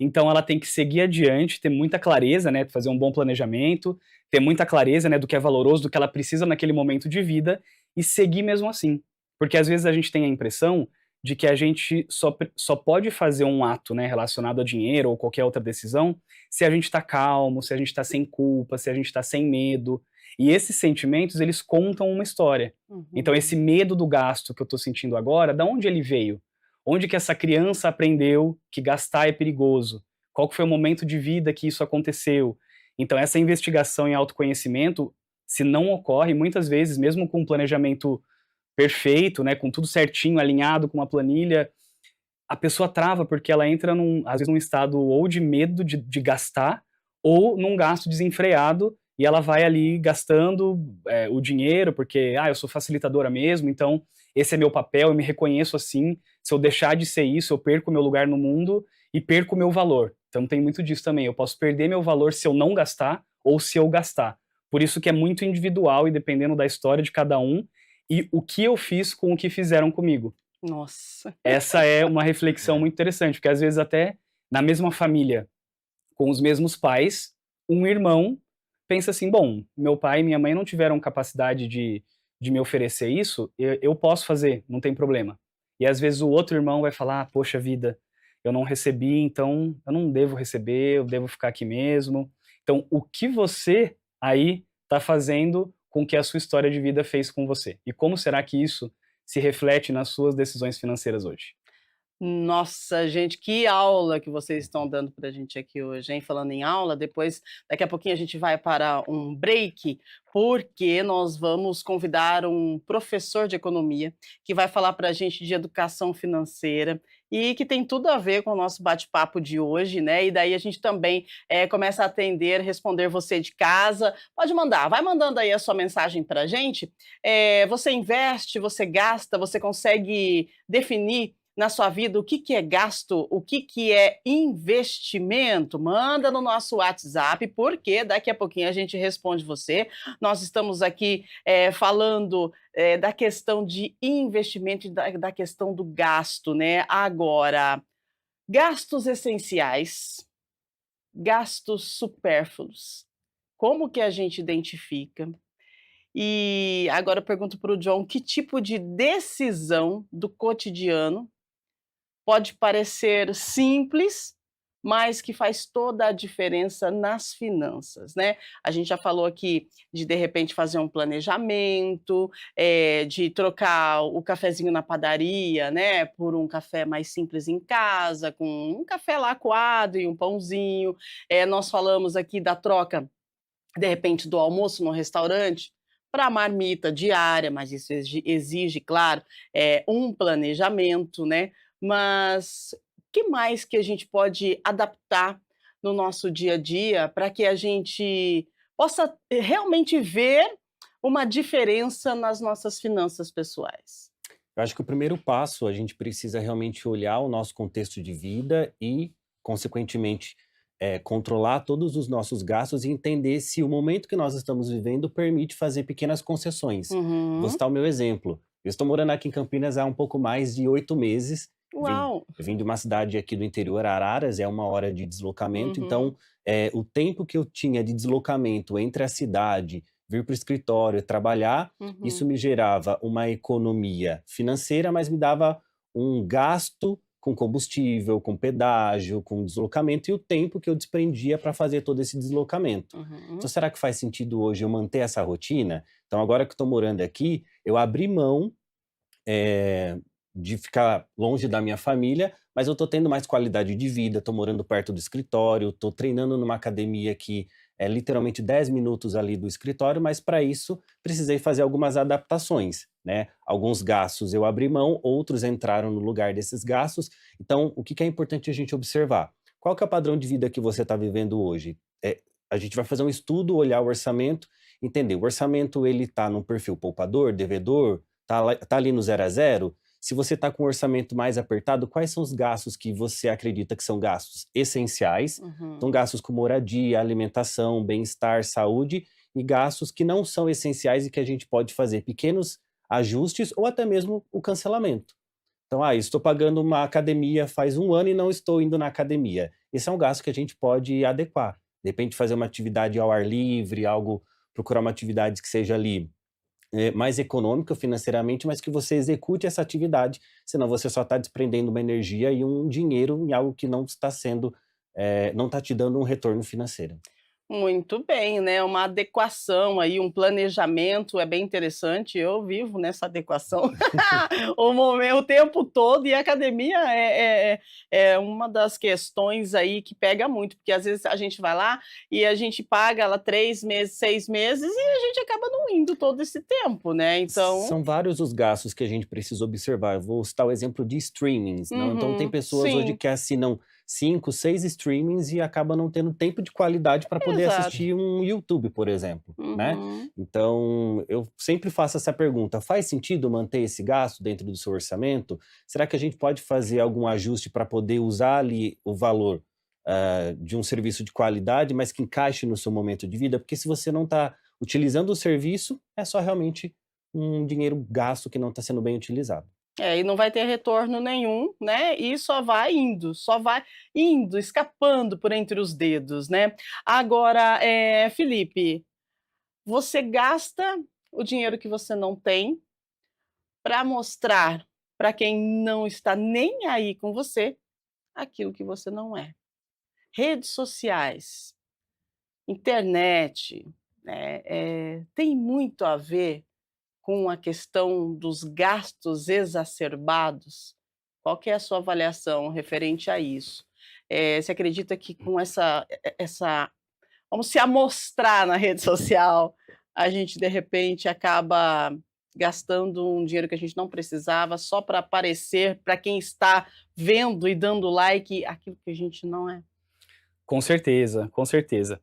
Então ela tem que seguir adiante, ter muita clareza, né, fazer um bom planejamento, ter muita clareza, né, do que é valoroso, do que ela precisa naquele momento de vida, e seguir mesmo assim. Porque às vezes a gente tem a impressão de que a gente só pode fazer um ato, né, relacionado a dinheiro ou qualquer outra decisão, se a gente está calmo, se a gente está sem culpa, se a gente está sem medo. E esses sentimentos, eles contam uma história. Então, esse Uhum. medo do gasto que eu estou sentindo agora, da onde ele veio? Onde que essa criança aprendeu que gastar é perigoso? Qual que foi o momento de vida que isso aconteceu? Então, essa investigação em autoconhecimento, se não ocorre, muitas vezes, mesmo com um planejamento perfeito, né, com tudo certinho, alinhado com uma planilha, a pessoa trava porque ela entra às vezes num estado ou de medo de gastar ou num gasto desenfreado e ela vai ali gastando o dinheiro porque, eu sou facilitadora mesmo, então esse é meu papel, eu me reconheço assim, se eu deixar de ser isso, eu perco meu lugar no mundo e perco meu valor. Então tem muito disso também, eu posso perder meu valor se eu não gastar ou se eu gastar. Por isso que é muito individual e dependendo da história de cada um e o que eu fiz com o que fizeram comigo. Nossa. Essa é uma reflexão muito interessante, porque às vezes até na mesma família, com os mesmos pais, um irmão pensa assim: bom, meu pai e minha mãe não tiveram capacidade de me oferecer isso, eu posso fazer, não tem problema. E às vezes o outro irmão vai falar: poxa vida, eu não recebi, então eu não devo receber, eu devo ficar aqui mesmo. Então, o que você aí está fazendo com que a sua história de vida fez com você? E como será que isso se reflete nas suas decisões financeiras hoje? Nossa, gente, que aula que vocês estão dando para a gente aqui hoje, hein? Falando em aula, depois, daqui a pouquinho a gente vai para um break, porque nós vamos convidar um professor de economia que vai falar para a gente de educação financeira e que tem tudo a ver com o nosso bate-papo de hoje, né? E daí a gente também começa a atender, responder você de casa. Pode mandar, vai mandando aí a sua mensagem para a gente. Você investe, você gasta, você consegue definir na sua vida o que que é gasto, o que que é investimento? Manda no nosso WhatsApp, porque daqui a pouquinho a gente responde você. Nós estamos aqui falando da questão de investimento e da questão do gasto, né? Agora, gastos essenciais, gastos supérfluos. Como que a gente identifica? E agora eu pergunto para o John, que tipo de decisão do cotidiano pode parecer simples, mas que faz toda a diferença nas finanças, né. A gente já falou aqui de repente, fazer um planejamento, de trocar o cafezinho na padaria, né, por um café mais simples em casa, com um café lá coado e um pãozinho. Nós falamos aqui da troca, de repente, do almoço no restaurante para a marmita diária, mas isso exige, claro, um planejamento, né. Mas que mais que a gente pode adaptar no nosso dia a dia para que a gente possa realmente ver uma diferença nas nossas finanças pessoais? Eu acho que o primeiro passo, a gente precisa realmente olhar o nosso contexto de vida e, consequentemente, controlar todos os nossos gastos e entender se o momento que nós estamos vivendo permite fazer pequenas concessões. Vou Uhum. citar o meu exemplo. Eu estou morando aqui em Campinas há um pouco mais de 8 meses. Vim, Uau! vim de uma cidade aqui do interior, Araras, é uma hora de deslocamento. Uhum, Então, o tempo que eu tinha de deslocamento entre a cidade, vir para o escritório, trabalhar, isso uhum, me gerava uma economia financeira, mas me dava um gasto com combustível, com pedágio, com deslocamento e o tempo que eu desprendia para fazer todo esse deslocamento. Então, uhum. será que faz sentido hoje eu manter essa rotina? Então, agora que estou morando aqui, eu abri mão eh, de ficar longe da minha família, mas eu tô tendo mais qualidade de vida, tô morando perto do escritório, tô treinando numa academia que é literalmente 10 minutos ali do escritório, mas para isso precisei fazer algumas adaptações, né? Alguns gastos eu abri mão, outros entraram no lugar desses gastos. Então, o que que é importante a gente observar? Qual que é o padrão de vida que você está vivendo hoje? A gente vai fazer um estudo, olhar o orçamento, entender. O orçamento ele está no perfil poupador, devedor, tá ali no zero a zero. Se você está com um orçamento mais apertado, quais são os gastos que você acredita que são gastos essenciais? Então, Uhum. gastos com moradia, alimentação, bem-estar, saúde, e gastos que não são essenciais e que a gente pode fazer pequenos ajustes ou até mesmo o cancelamento. Então, estou pagando uma academia faz um ano e não estou indo na academia. Esse é um gasto que a gente pode adequar. De repente, fazer uma atividade ao ar livre, algo, procurar uma atividade que seja ali mais econômica financeiramente, mas que você execute essa atividade, senão você só está desprendendo uma energia e um dinheiro em algo que não está sendo, não está te dando um retorno financeiro. Muito bem, né, uma adequação aí, um planejamento é bem interessante, eu vivo nessa adequação o tempo todo e a academia é uma das questões aí que pega muito, porque às vezes a gente vai lá e a gente paga lá 3 meses, 6 meses e a gente acaba não indo todo esse tempo, né, então São vários os gastos que a gente precisa observar. Eu vou citar o exemplo de streamings, não? Então tem uhum, pessoas hoje sim, que assinam 5, 6 streamings e acabam não tendo tempo de qualidade para poder exato. assistir um YouTube, por exemplo, né? Uhum. Então eu sempre faço essa pergunta: faz sentido manter esse gasto dentro do seu orçamento? Será que a gente pode fazer algum ajuste para poder usar ali o valor de um serviço de qualidade, mas que encaixe no seu momento de vida? Porque se você não está utilizando o serviço, é só realmente um dinheiro gasto que não está sendo bem utilizado. É, e não vai ter retorno nenhum, né, e só vai indo, escapando por entre os dedos, né. Agora, Felipe, você gasta o dinheiro que você não tem para mostrar para quem não está nem aí com você, aquilo que você não é. Redes sociais, internet, né, tem muito a ver com a questão dos gastos exacerbados? Qual que é a sua avaliação referente a isso? Você acredita que com essa vamos se amostrar na rede social, a gente de repente acaba gastando um dinheiro que a gente não precisava só para aparecer para quem está vendo e dando like aquilo que a gente não é? Com certeza, com certeza.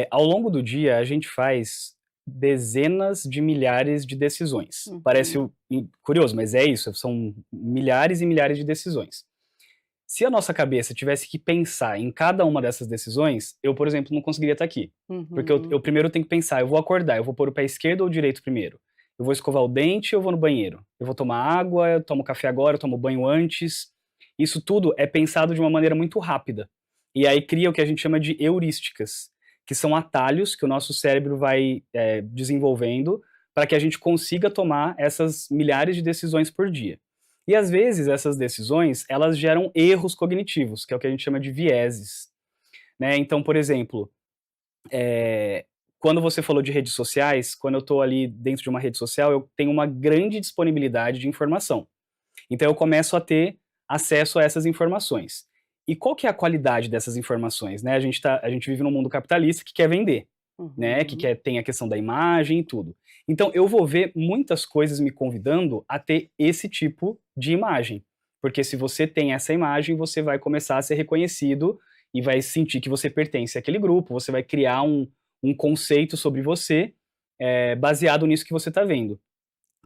Ao longo do dia, a gente faz dezenas de milhares de decisões. Parece Uhum, curioso, mas é isso, são milhares e milhares de decisões. Se a nossa cabeça tivesse que pensar em cada uma dessas decisões, eu, por exemplo, não conseguiria estar aqui. Porque eu uhum. primeiro tenho que pensar, eu vou acordar, eu vou pôr o pé esquerdo ou direito primeiro? Eu vou escovar o dente ou eu vou no banheiro? Eu vou tomar água, eu tomo café agora, eu tomo banho antes. Isso tudo é pensado de uma maneira muito rápida. E aí cria o que a gente chama de heurísticas, que são atalhos que o nosso cérebro vai desenvolvendo para que a gente consiga tomar essas milhares de decisões por dia. E às vezes essas decisões, elas geram erros cognitivos, que é o que a gente chama de vieses, né? Então, por exemplo, eh, quando você falou de redes sociais, quando eu estou ali dentro de uma rede social, eu tenho uma grande disponibilidade de informação. Então eu começo a ter acesso a essas informações. E qual que é a qualidade dessas informações, né? A gente vive num mundo capitalista que quer vender, né? Que Uhum. quer tem a questão da imagem e tudo. Então eu vou ver muitas coisas me convidando a ter esse tipo de imagem, porque se você tem essa imagem, você vai começar a ser reconhecido e vai sentir que você pertence àquele grupo. Você vai criar um conceito sobre você baseado nisso que você está vendo.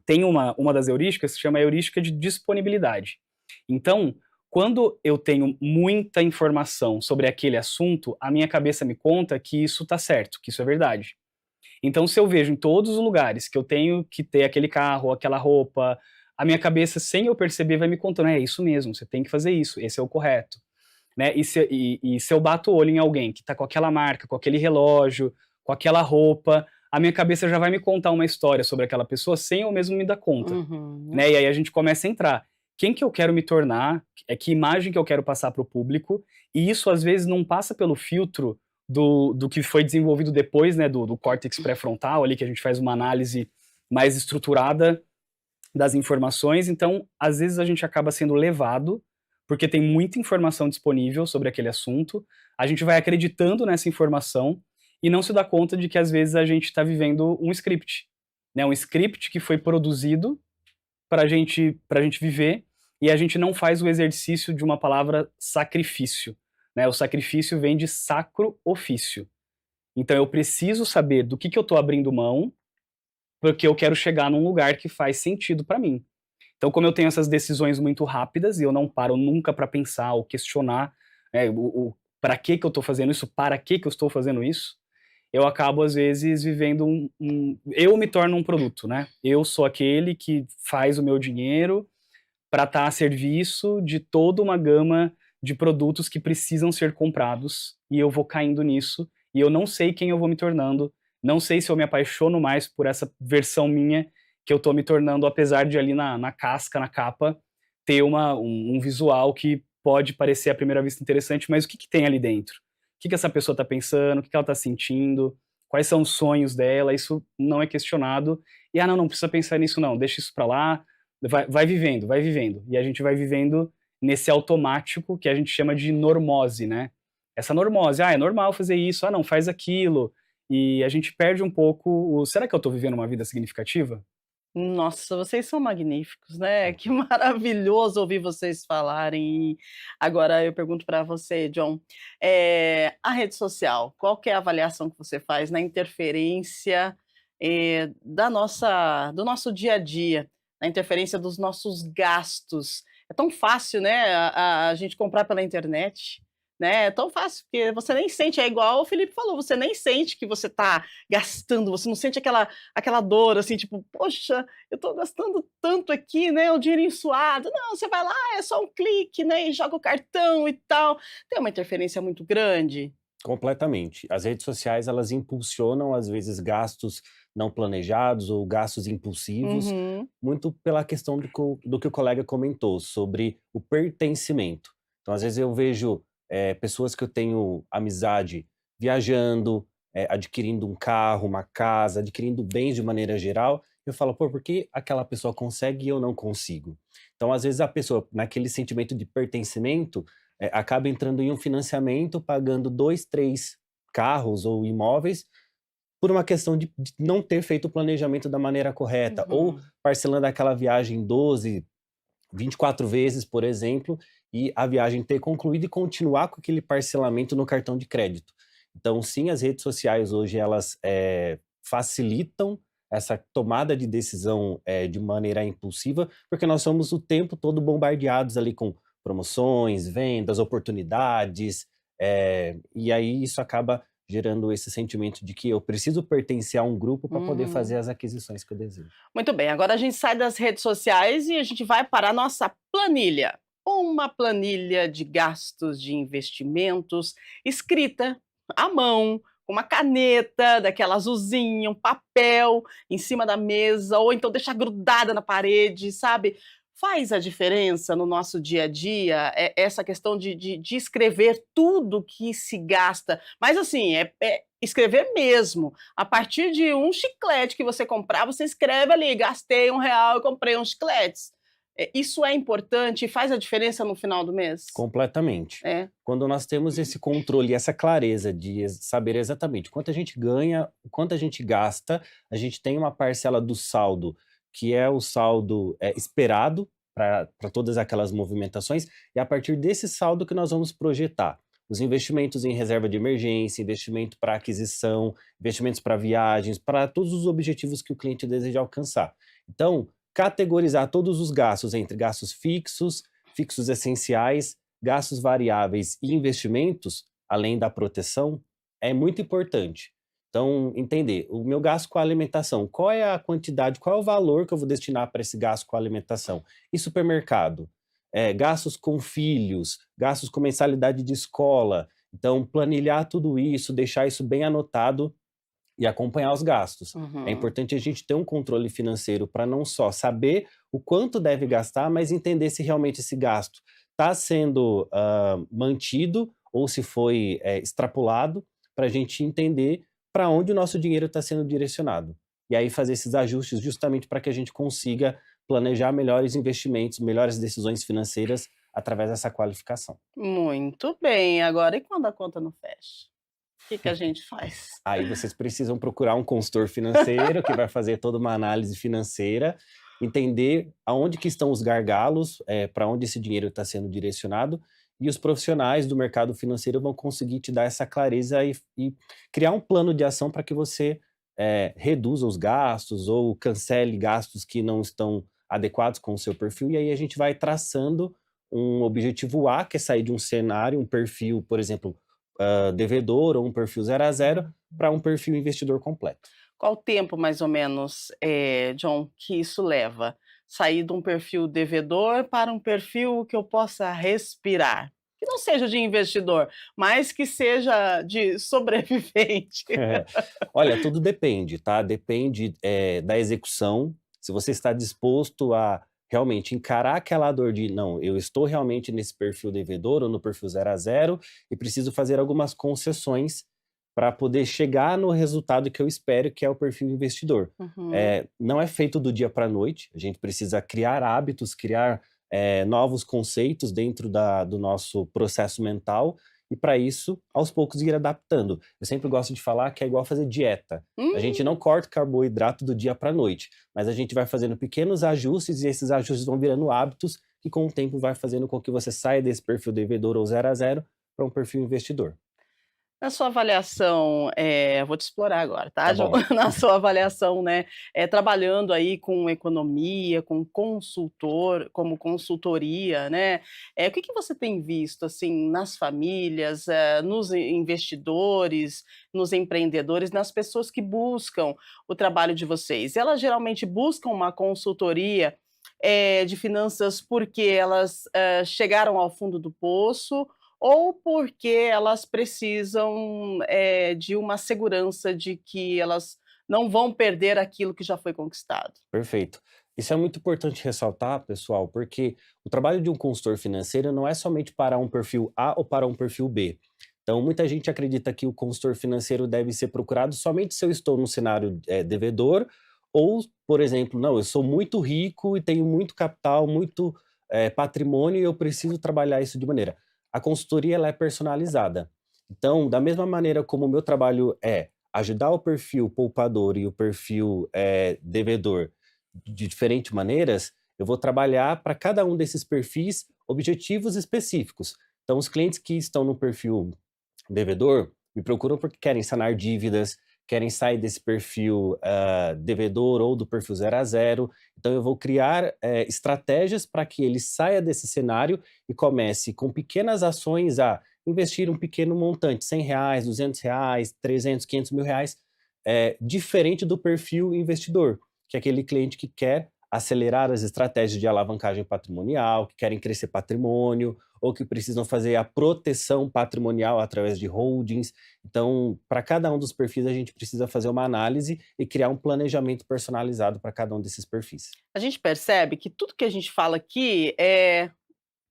Tem uma das heurísticas que se chama heurística de disponibilidade. Então, quando eu tenho muita informação sobre aquele assunto, a minha cabeça me conta que isso está certo, que isso é verdade. Então, se eu vejo em todos os lugares que eu tenho que ter aquele carro, aquela roupa, a minha cabeça, sem eu perceber, vai me contando, é isso mesmo, você tem que fazer isso, esse é o correto. Né? E se eu bato o olho em alguém que está com aquela marca, com aquele relógio, com aquela roupa, a minha cabeça já vai me contar uma história sobre aquela pessoa sem eu mesmo me dar conta. Uhum. Né? E aí a gente começa a entrar. Quem que eu quero me tornar? Que imagem que eu quero passar para o público? E isso às vezes não passa pelo filtro do que foi desenvolvido depois, né, do córtex pré-frontal ali, que a gente faz uma análise mais estruturada das informações. Então, às vezes a gente acaba sendo levado, porque tem muita informação disponível sobre aquele assunto, a gente vai acreditando nessa informação e não se dá conta de que às vezes a gente está vivendo um script, né? Um script que foi produzido para a gente viver, e a gente não faz o exercício de uma palavra sacrifício, né? O sacrifício vem de sacro ofício. Então eu preciso saber do que eu estou abrindo mão, porque eu quero chegar num lugar que faz sentido para mim. Então, como eu tenho essas decisões muito rápidas e eu não paro nunca para pensar ou questionar, né, o para que eu estou fazendo isso, para que eu estou fazendo isso, eu acabo às vezes vivendo eu me torno um produto, né? Eu sou aquele que faz o meu dinheiro para estar a serviço de toda uma gama de produtos que precisam ser comprados, e eu vou caindo nisso, e eu não sei quem eu vou me tornando, não sei se eu me apaixono mais por essa versão minha que eu tô me tornando, apesar de ali na casca, na capa, ter um visual que pode parecer à primeira vista interessante, mas o que que tem ali dentro? O que que essa pessoa tá pensando? O que que ela tá sentindo? Quais são os sonhos dela? Isso não é questionado. E, não, não precisa pensar nisso não, deixa isso pra lá, vai vivendo, vai vivendo. E a gente vai vivendo nesse automático que a gente chama de normose, né? Essa normose, é normal fazer isso, não, faz aquilo. E a gente perde um pouco será que eu tô vivendo uma vida significativa? Nossa, vocês são magníficos, né, que maravilhoso ouvir vocês falarem. E agora eu pergunto para você, John, a rede social, qual que é a avaliação que você faz na interferência, do nosso dia a dia, na interferência dos nossos gastos? É tão fácil, né, a gente comprar pela internet, né, é tão fácil, porque você nem sente, é igual o Felipe falou, você nem sente que você está gastando, você não sente aquela dor, assim, tipo: "Poxa, eu estou gastando tanto aqui, né, o dinheirinho suado". Não, você vai lá, é só um clique, né, e joga o cartão e tal. Tem uma interferência muito grande? Completamente. As redes sociais, elas impulsionam, às vezes, gastos não planejados ou gastos impulsivos, Uhum. muito pela questão do que o colega comentou, sobre o pertencimento. Então, às vezes, eu vejo pessoas que eu tenho amizade viajando, adquirindo um carro, uma casa, adquirindo bens de maneira geral. Eu falo, pô, por que aquela pessoa consegue e eu não consigo? Então, às vezes, a pessoa, naquele sentimento de pertencimento, acaba entrando em um financiamento, pagando 2, 3 carros ou imóveis, por uma questão de não ter feito o planejamento da maneira correta, ou Uhum. parcelando aquela viagem 12, 24 vezes, por exemplo, e a viagem ter concluído e continuar com aquele parcelamento no cartão de crédito. Então, sim, as redes sociais hoje elas facilitam essa tomada de decisão de maneira impulsiva, porque nós somos o tempo todo bombardeados ali com promoções, vendas, oportunidades, e aí isso acaba gerando esse sentimento de que eu preciso pertencer a um grupo para poder fazer Uhum. as aquisições que eu desejo. Muito bem, agora a gente sai das redes sociais e a gente vai para a nossa planilha. Uma planilha de gastos de investimentos escrita à mão, com uma caneta, daquela azulzinha, um papel em cima da mesa, ou então deixar grudada na parede, sabe? Faz a diferença no nosso dia a dia, essa questão de escrever tudo que se gasta. Mas assim, é escrever mesmo. A partir de um chiclete que você comprar, você escreve ali: gastei R$ 1 e comprei uns chicletes. Isso é importante e faz a diferença no final do mês? Completamente. É. Quando nós temos esse controle, essa clareza de saber exatamente quanto a gente ganha, o quanto a gente gasta, a gente tem uma parcela do saldo, que é o saldo esperado para todas aquelas movimentações, e a partir desse saldo que nós vamos projetar os investimentos em reserva de emergência, investimento para aquisição, investimentos para viagens, para todos os objetivos que o cliente deseja alcançar. Então, categorizar todos os gastos entre gastos fixos, fixos essenciais, gastos variáveis e investimentos, além da proteção, é muito importante. Então, entender, o meu gasto com a alimentação, qual é a quantidade, qual é o valor que eu vou destinar para esse gasto com a alimentação? E supermercado? Gastos com filhos, gastos com mensalidade de escola. Então, planilhar tudo isso, deixar isso bem anotado e acompanhar os gastos. É Uhum. importante a gente ter um controle financeiro para não só saber o quanto deve gastar, mas entender se realmente esse gasto está sendo mantido ou se foi extrapolado, para a gente entender para onde o nosso dinheiro está sendo direcionado. E aí fazer esses ajustes justamente para que a gente consiga planejar melhores investimentos, melhores decisões financeiras através dessa qualificação. Muito bem. Agora, e quando a conta não fecha? O que que a gente faz? Aí vocês precisam procurar um consultor financeiro que vai fazer toda uma análise financeira, entender aonde que estão os gargalos, para onde esse dinheiro está sendo direcionado, e os profissionais do mercado financeiro vão conseguir te dar essa clareza e criar um plano de ação para que você reduza os gastos ou cancele gastos que não estão adequados com o seu perfil, e aí a gente vai traçando um objetivo A, que é sair de um cenário, um perfil, por exemplo, devedor ou um perfil 0 a 0 para um perfil investidor completo. Qual o tempo, mais ou menos, John, que isso leva? Sair de um perfil devedor para um perfil que eu possa respirar. Que não seja de investidor, mas que seja de sobrevivente. Olha, tudo depende, tá? Depende, da execução. Se você está disposto a realmente encarar aquela dor de, não, eu estou realmente nesse perfil devedor ou no perfil 0 a 0 e preciso fazer algumas concessões para poder chegar no resultado que eu espero, que é o perfil investidor. Uhum. Não é feito do dia para a noite, a gente precisa criar hábitos, criar novos conceitos dentro do nosso processo mental, e para isso, aos poucos, ir adaptando. Eu sempre gosto de falar que é igual fazer dieta. A gente não Hum. corta carboidrato do dia para a noite, mas a gente vai fazendo pequenos ajustes e esses ajustes vão virando hábitos que com o tempo vai fazendo com que você saia desse perfil devedor ou 0 a 0 para um perfil investidor. Na sua avaliação, vou te explorar agora, tá, Tá Jo? bom. Na sua avaliação, né, trabalhando aí com economia, com consultor como consultoria, né, o que que você tem visto, assim, nas famílias, nos investidores, nos empreendedores, nas pessoas que buscam o trabalho de vocês? Elas geralmente buscam uma consultoria, de finanças porque elas, chegaram ao fundo do poço ou porque elas precisam, de uma segurança de que elas não vão perder aquilo que já foi conquistado. Perfeito. Isso é muito importante ressaltar, pessoal, porque o trabalho de um consultor financeiro não é somente para um perfil A ou para um perfil B. Então, muita gente acredita que o consultor financeiro deve ser procurado somente se eu estou no cenário devedor, ou, por exemplo, não, eu sou muito rico e tenho muito capital, muito patrimônio e eu preciso trabalhar isso de maneira. A consultoria ela é personalizada. Então, da mesma maneira como o meu trabalho é ajudar o perfil poupador e o perfil devedor de diferentes maneiras, eu vou trabalhar para cada um desses perfis objetivos específicos. Então, os clientes que estão no perfil devedor me procuram porque querem sanar dívidas, querem sair desse perfil devedor ou do perfil 0 a 0. Então, eu vou criar estratégias para que ele saia desse cenário e comece com pequenas ações a investir um pequeno montante, R$ 100, R$ 200, 300, R$ 500 mil, diferente do perfil investidor, que é aquele cliente que quer acelerar as estratégias de alavancagem patrimonial, que querem crescer patrimônio, ou que precisam fazer a proteção patrimonial através de holdings. Então, para cada um dos perfis, a gente precisa fazer uma análise e criar um planejamento personalizado para cada um desses perfis. A gente percebe que tudo que a gente fala aqui,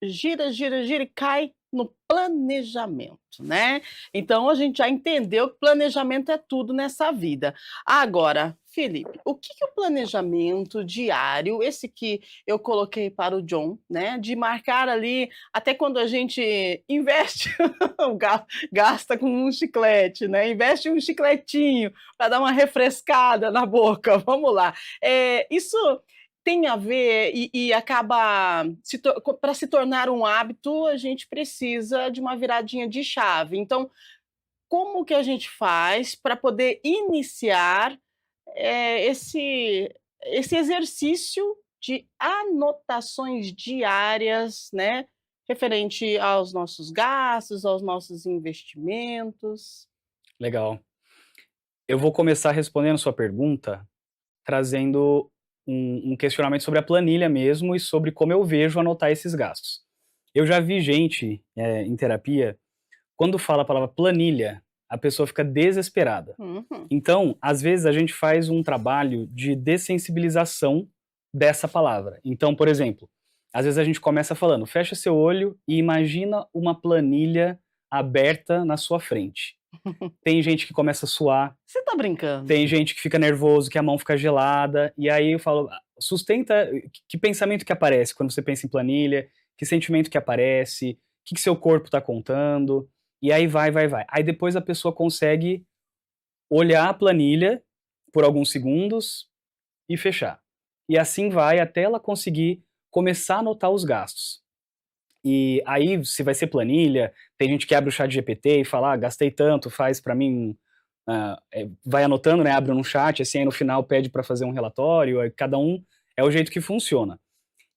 gira, gira, gira e cai no planejamento, né. Então a gente já entendeu que planejamento é tudo nessa vida. Agora, Felipe, o que que o planejamento diário, esse que eu coloquei para o John, né, de marcar ali, até quando a gente investe, gasta com um chiclete, né, investe um chicletinho para dar uma refrescada na boca, vamos lá. Isso tem a ver e acaba para se tornar um hábito, a gente precisa de uma viradinha de chave. Então, como que a gente faz para poder iniciar, esse exercício de anotações diárias, né, referente aos nossos gastos, aos nossos investimentos? Legal. Eu vou começar respondendo sua pergunta, trazendo um questionamento sobre a planilha mesmo e sobre como eu vejo anotar esses gastos. Eu já vi gente, em terapia, quando fala a palavra planilha, a pessoa fica desesperada. Uhum. Então, às vezes, a gente faz um trabalho de dessensibilização dessa palavra. Então, por exemplo, às vezes a gente começa falando: fecha seu olho e imagina uma planilha aberta na sua frente. Tem gente que começa a suar, Você está brincando? tem gente que fica nervoso, que a mão fica gelada, e aí eu falo: sustenta, que pensamento que aparece quando você pensa em planilha, que sentimento que aparece, o que seu corpo está contando, e aí vai, vai, vai. Aí depois a pessoa consegue olhar a planilha por alguns segundos e fechar. E assim vai até ela conseguir começar a anotar os gastos. E aí, se vai ser planilha, tem gente que abre o chat GPT e fala: gastei tanto, faz para mim, vai anotando, né, abre num chat, assim, aí no final pede para fazer um relatório, aí cada um é o jeito que funciona.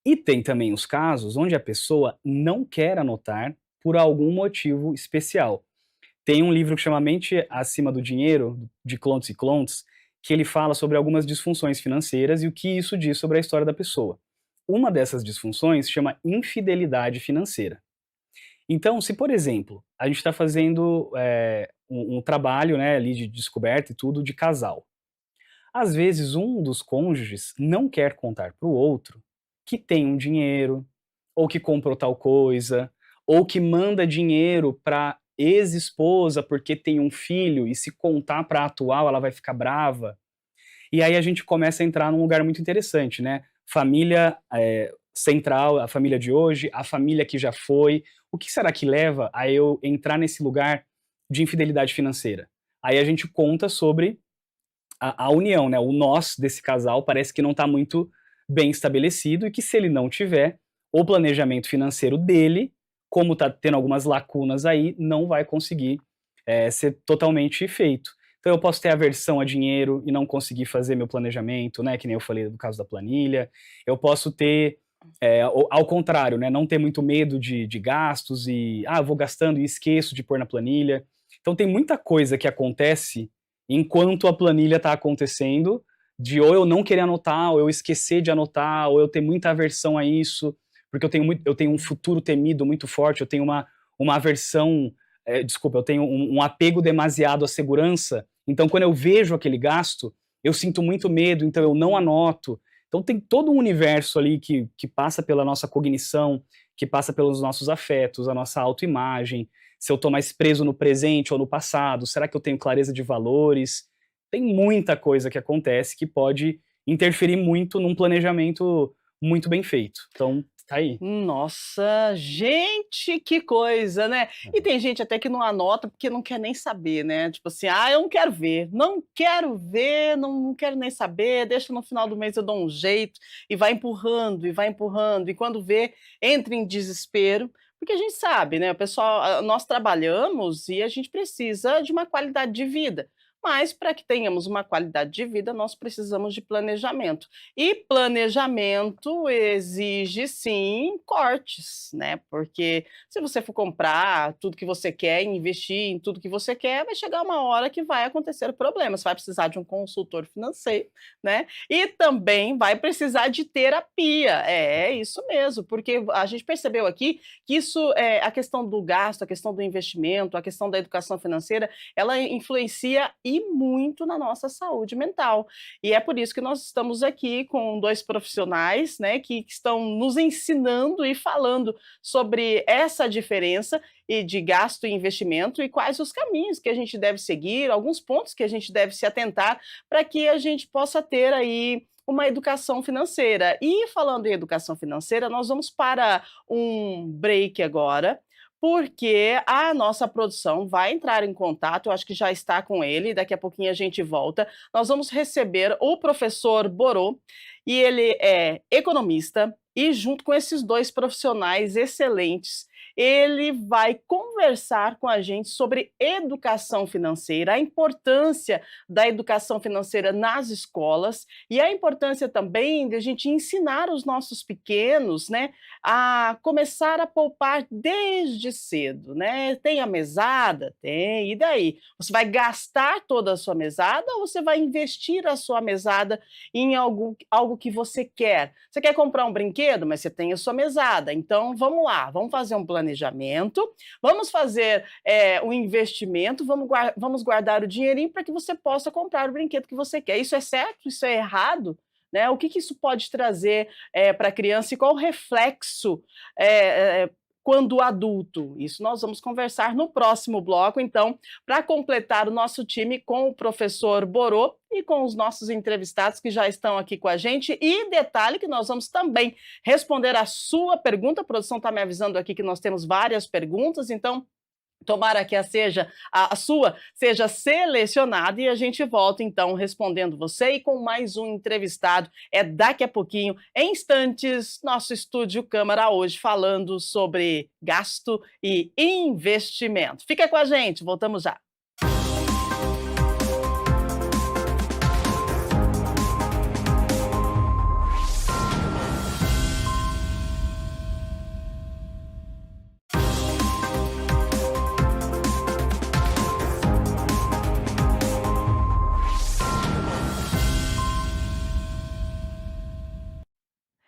E tem também os casos onde a pessoa não quer anotar por algum motivo especial. Tem um livro que chama Mente Acima do Dinheiro, de Clontz e Clontz, que ele fala sobre algumas disfunções financeiras e o que isso diz sobre a história da pessoa. Uma dessas disfunções chama infidelidade financeira. Então, se, por exemplo, a gente está fazendo um trabalho, né, ali de descoberta e tudo de casal. Às vezes, um dos cônjuges não quer contar para o outro que tem um dinheiro, ou que comprou tal coisa, ou que manda dinheiro para ex-esposa porque tem um filho e se contar para a atual ela vai ficar brava. E aí a gente começa a entrar num lugar muito interessante, né? Família central, a família de hoje, a família que já foi. O que será que leva a eu entrar nesse lugar de infidelidade financeira? Aí a gente conta sobre a união, né? O nós desse casal parece que não está muito bem estabelecido e que se ele não tiver, o planejamento financeiro dele, como está tendo algumas lacunas aí, não vai conseguir ser totalmente feito. Então eu posso ter aversão a dinheiro e não conseguir fazer meu planejamento, né? Que nem eu falei no caso da planilha. Eu posso ter, ao contrário, né? Não ter muito medo de gastos e, eu vou gastando e esqueço de pôr na planilha. Então tem muita coisa que acontece enquanto a planilha está acontecendo, de ou eu não querer anotar, ou eu esquecer de anotar, ou eu ter muita aversão a isso, porque eu tenho um futuro temido muito forte, eu tenho uma aversão, desculpa, eu tenho um apego demasiado à segurança, então quando eu vejo aquele gasto, eu sinto muito medo, então eu não anoto. Então tem todo um universo ali que passa pela nossa cognição, que passa pelos nossos afetos, a nossa autoimagem, se eu estou mais preso no presente ou no passado, será que eu tenho clareza de valores? Tem muita coisa que acontece que pode interferir muito num planejamento muito bem feito. Então, tá aí. Nossa, gente, que coisa, né? E tem gente até que não anota porque não quer nem saber, né? Tipo assim, eu não quero ver, não quero ver, não quero nem saber, deixa no final do mês eu dou um jeito, e vai empurrando, e vai empurrando, e quando vê, entra em desespero, porque a gente sabe, né? O pessoal, nós trabalhamos e a gente precisa de uma qualidade de vida. Mas para que tenhamos uma qualidade de vida, nós precisamos de planejamento. E planejamento exige, sim, cortes, né? Porque se você for comprar tudo que você quer, investir em tudo que você quer, vai chegar uma hora que vai acontecer problema. Você vai precisar de um consultor financeiro, né? E também vai precisar de terapia. É isso mesmo, porque a gente percebeu aqui que isso, a questão do gasto, a questão do investimento, a questão da educação financeira, ela influencia e muito na nossa saúde mental. E é por isso que nós estamos aqui com 2 profissionais, né, que estão nos ensinando e falando sobre essa diferença e de gasto e investimento e quais os caminhos que a gente deve seguir, alguns pontos que a gente deve se atentar para que a gente possa ter aí uma educação financeira. E falando em educação financeira, nós vamos para um break agora, porque a nossa produção vai entrar em contato, eu acho que já está com ele, daqui a pouquinho a gente volta. Nós vamos receber o professor Borô, e ele é economista, e junto com esses 2 profissionais excelentes, ele vai conversar com a gente sobre educação financeira, a importância da educação financeira nas escolas e a importância também de a gente ensinar os nossos pequenos, né, a começar a poupar desde cedo, né? Tem a mesada? Tem. E daí? Você vai gastar toda a sua mesada ou você vai investir a sua mesada em algo que você quer? Você quer comprar um brinquedo, mas você tem a sua mesada. Então, vamos lá, vamos fazer um planejamento, vamos fazer um investimento, vamos guardar o dinheirinho para que você possa comprar o brinquedo que você quer. Isso é certo? Isso é errado? Né? O que isso pode trazer para a criança e qual o reflexo quando adulto? Isso nós vamos conversar no próximo bloco, então, para completar o nosso time com o professor Borô e com os nossos entrevistados que já estão aqui com a gente. E detalhe que nós vamos também responder a sua pergunta, a produção está me avisando aqui que nós temos várias perguntas, então tomara que a sua seja selecionada e a gente volta então respondendo você e com mais um entrevistado. É daqui a pouquinho, em instantes, nosso Estúdio Câmara hoje falando sobre gasto e investimento. Fica com a gente, voltamos já.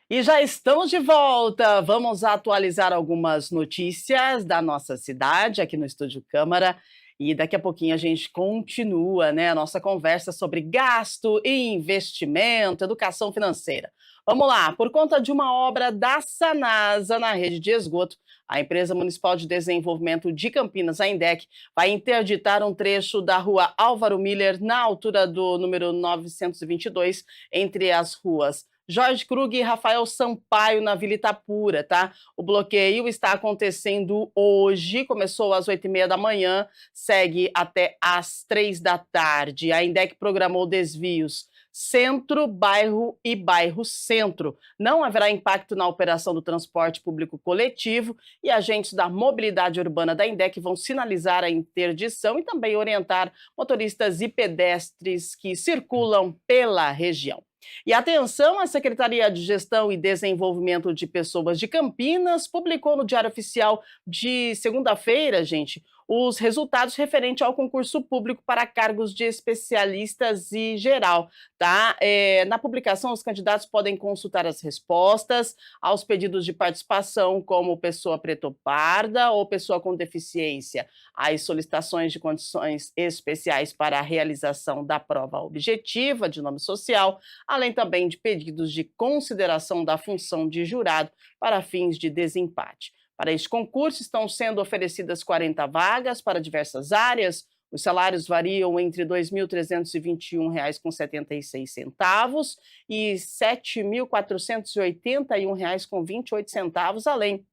E já estamos de volta. Vamos atualizar algumas notícias da nossa cidade aqui no Estúdio Câmara. E daqui a pouquinho a gente continua, né, a nossa conversa sobre gasto e investimento, educação financeira. Vamos lá, por conta de uma obra da Sanasa na rede de esgoto, a Empresa Municipal de Desenvolvimento de Campinas, a INDEC, vai interditar um trecho da rua Álvaro Miller, na altura do número 922, entre as ruas Jorge Krug e Rafael Sampaio, na Vila Itapura, tá? O bloqueio está acontecendo hoje, começou às 8h30 da manhã, segue até às 3 da tarde. A INDEC programou desvios centro, bairro e bairro centro. Não haverá impacto na operação do transporte público coletivo e agentes da mobilidade urbana da INDEC vão sinalizar a interdição e também orientar motoristas e pedestres que circulam pela região. E atenção, a Secretaria de Gestão e Desenvolvimento de Pessoas de Campinas publicou no Diário Oficial de segunda-feira, gente, os resultados referentes ao concurso público para cargos de especialistas e geral, tá? Na publicação, os candidatos podem consultar as respostas aos pedidos de participação, como pessoa preta ou parda ou pessoa com deficiência, as solicitações de condições especiais para a realização da prova objetiva de nome social, além também de pedidos de consideração da função de jurado para fins de desempate. Para este concurso, estão sendo oferecidas 40 vagas para diversas áreas. Os salários variam entre R$ 2.321,76 e R$ 7.481,28, além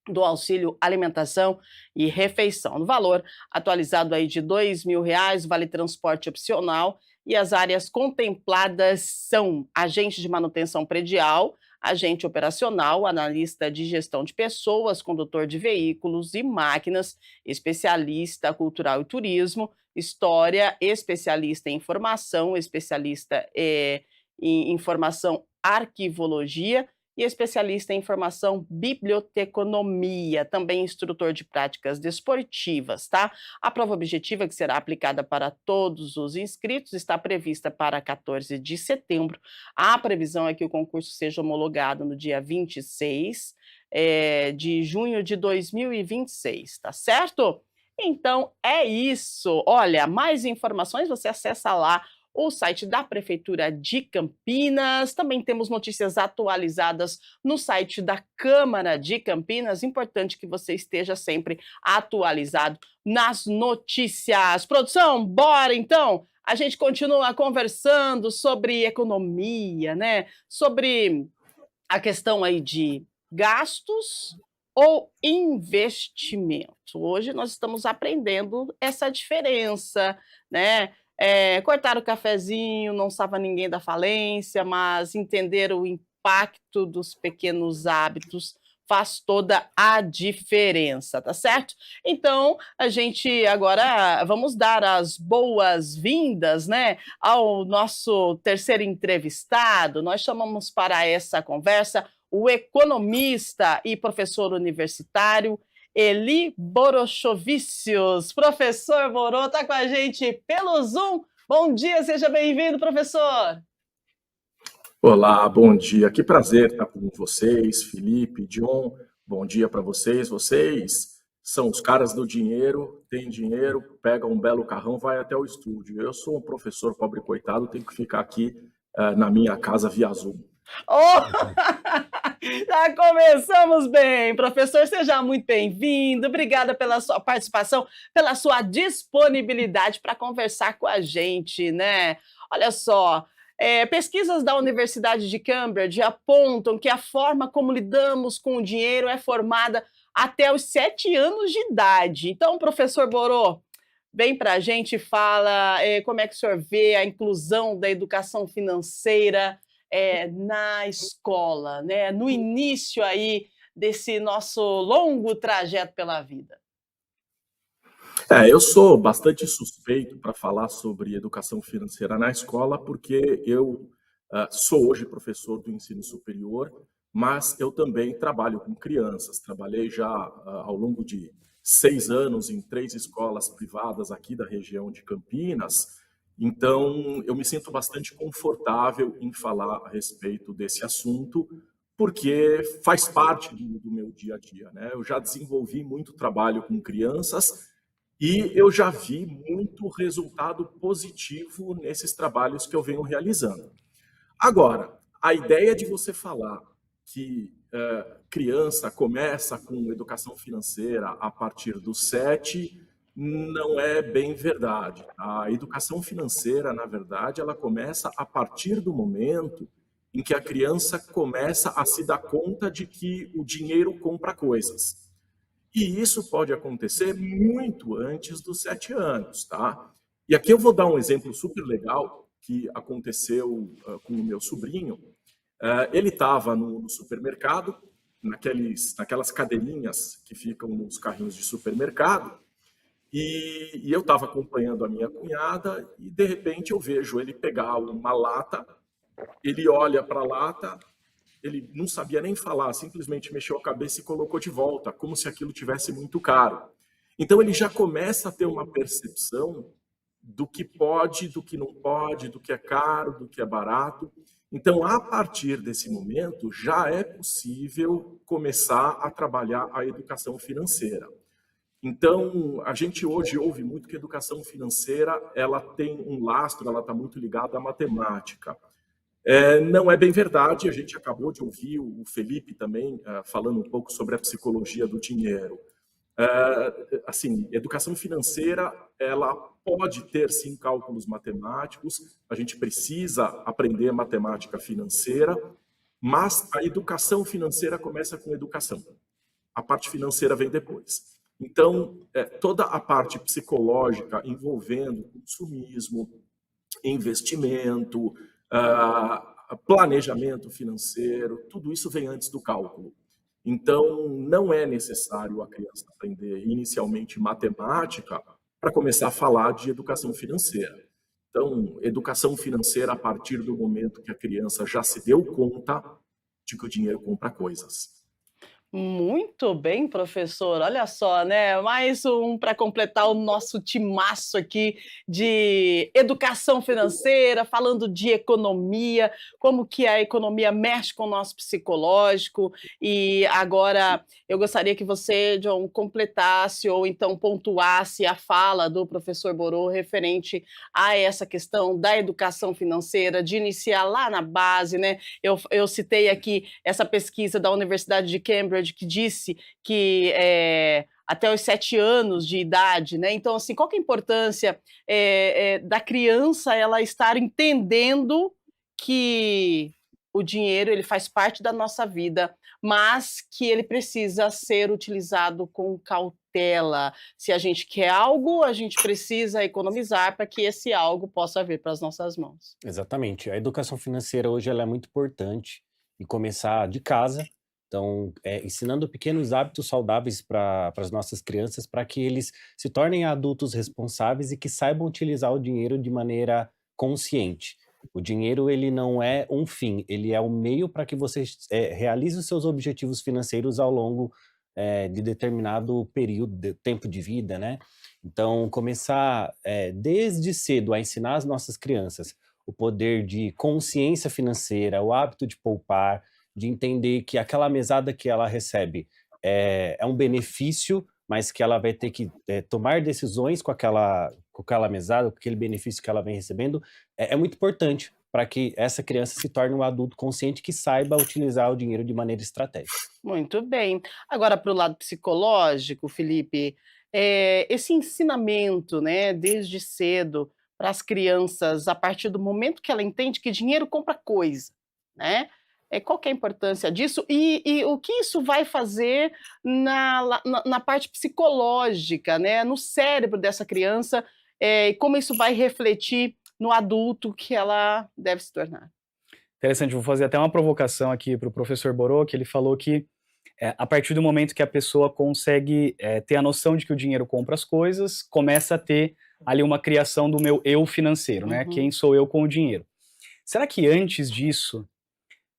do auxílio alimentação e refeição. No valor atualizado aí de R$ 2.000, vale transporte opcional, e as áreas contempladas são agente de manutenção predial, agente operacional, analista de gestão de pessoas, condutor de veículos e máquinas, especialista cultural e turismo, história, especialista em informação, especialista em informação arquivologia e especialista em informação biblioteconomia, também instrutor de práticas desportivas, tá? A prova objetiva, que será aplicada para todos os inscritos, está prevista para 14 de setembro. A previsão é que o concurso seja homologado no dia 26 de junho de 2026, tá certo? Então é isso. Olha, mais informações você acessa lá o site da Prefeitura de Campinas. Também temos notícias atualizadas no site da Câmara de Campinas. Importante que você esteja sempre atualizado nas notícias. Produção, bora então! A gente continua conversando sobre economia, né? Sobre a questão aí de gastos ou investimento. Hoje nós estamos aprendendo essa diferença, né? Cortar o cafezinho, não salva ninguém da falência, mas entender o impacto dos pequenos hábitos faz toda a diferença, tá certo? Então, a gente agora vamos dar as boas-vindas, né, ao nosso terceiro entrevistado. Nós chamamos para essa conversa o economista e professor universitário Eli Borochovicius. Professor Borô está com a gente pelo Zoom. Bom dia, seja bem-vindo, professor. Olá, bom dia. Que prazer estar com vocês, Felipe, John. Bom dia para vocês. Vocês são os caras do dinheiro, tem dinheiro, pega um belo carrão, vai até o estúdio. Eu sou um professor pobre coitado, tenho que ficar aqui na minha casa via Zoom. Oh! Já começamos bem. Professor, seja muito bem-vindo. Obrigada pela sua participação, pela sua disponibilidade para conversar com a gente, né? Olha só, pesquisas da Universidade de Cambridge apontam que a forma como lidamos com o dinheiro é formada até os 7 anos de idade. Então, professor Borô, vem para a gente e fala como é que o senhor vê a inclusão da educação financeira na escola, né? No início aí desse nosso longo trajeto pela vida. Eu sou bastante suspeito para falar sobre educação financeira na escola, porque eu sou hoje professor do ensino superior, mas eu também trabalho com crianças. Trabalhei já ao longo de 6 anos em 3 escolas privadas aqui da região de Campinas. Então, eu me sinto bastante confortável em falar a respeito desse assunto, porque faz parte do meu dia a dia, né? Eu já desenvolvi muito trabalho com crianças E eu já vi muito resultado positivo nesses trabalhos que eu venho realizando. Agora, a ideia de você falar que criança começa com educação financeira a partir dos 7 não é bem verdade. A educação financeira, na verdade, ela começa a partir do momento em que a criança começa a se dar conta de que o dinheiro compra coisas. E isso pode acontecer muito antes dos 7 anos, tá? E aqui eu vou dar um exemplo super legal que aconteceu com o meu sobrinho. Ele estava no supermercado, naquelas cadeirinhas que ficam nos carrinhos de supermercado, e eu estava acompanhando a minha cunhada e, de repente, eu vejo ele pegar uma lata, ele olha para a lata, ele não sabia nem falar, simplesmente mexeu a cabeça e colocou de volta, como se aquilo tivesse muito caro. Então ele já começa a ter uma percepção do que pode, do que não pode, do que é caro, do que é barato. Então, a partir desse momento, já é possível começar a trabalhar a educação financeira. Então, a gente hoje ouve muito que a educação financeira ela tem um lastro, ela está muito ligada à matemática. Não é bem verdade, a gente acabou de ouvir o Felipe também falando um pouco sobre a psicologia do dinheiro. Assim, educação financeira, ela pode ter sim cálculos matemáticos, a gente precisa aprender matemática financeira, mas a educação financeira começa com educação. A parte financeira vem depois. Então, toda a parte psicológica envolvendo consumismo, investimento, planejamento financeiro, tudo isso vem antes do cálculo. Então, não é necessário a criança aprender inicialmente matemática para começar a falar de educação financeira. Então, educação financeira a partir do momento que a criança já se deu conta de que o dinheiro compra coisas. Muito bem, professor. Olha só, né? Mais um para completar o nosso timaço aqui de educação financeira, falando de economia, como que a economia mexe com o nosso psicológico. E agora eu gostaria que você, John, completasse ou então pontuasse a fala do professor Borô referente a essa questão da educação financeira, de iniciar lá na base, né? Eu citei aqui essa pesquisa da Universidade de Cambridge que disse que até os 7 anos de idade, né? Então, assim, qual que é a importância da criança ela estar entendendo que o dinheiro ele faz parte da nossa vida, mas que ele precisa ser utilizado com cautela. Se a gente quer algo, a gente precisa economizar para que esse algo possa vir para as nossas mãos. Exatamente. A educação financeira hoje ela é muito importante e começar de casa. Então, ensinando pequenos hábitos saudáveis para as nossas crianças, para que eles se tornem adultos responsáveis e que saibam utilizar o dinheiro de maneira consciente. O dinheiro, ele não é um fim, ele é o meio para que você realize os seus objetivos financeiros ao longo de determinado período, de tempo de vida, né? Então, começar desde cedo a ensinar as nossas crianças o poder de consciência financeira, o hábito de poupar, de entender que aquela mesada que ela recebe é um benefício, mas que ela vai ter que tomar decisões com aquela mesada, com aquele benefício que ela vem recebendo, é muito importante para que essa criança se torne um adulto consciente que saiba utilizar o dinheiro de maneira estratégica. Muito bem. Agora, para o lado psicológico, Felipe, esse ensinamento, né, desde cedo, para as crianças, a partir do momento que ela entende que dinheiro compra coisa, né? Qual que é a importância disso e o que isso vai fazer na parte psicológica, né, no cérebro dessa criança, e como isso vai refletir no adulto que ela deve se tornar? Interessante, vou fazer até uma provocação aqui para o professor Borô, que ele falou que a partir do momento que a pessoa consegue ter a noção de que o dinheiro compra as coisas, começa a ter ali uma criação do meu eu financeiro, né? Uhum. Quem sou eu com o dinheiro? Será que antes disso,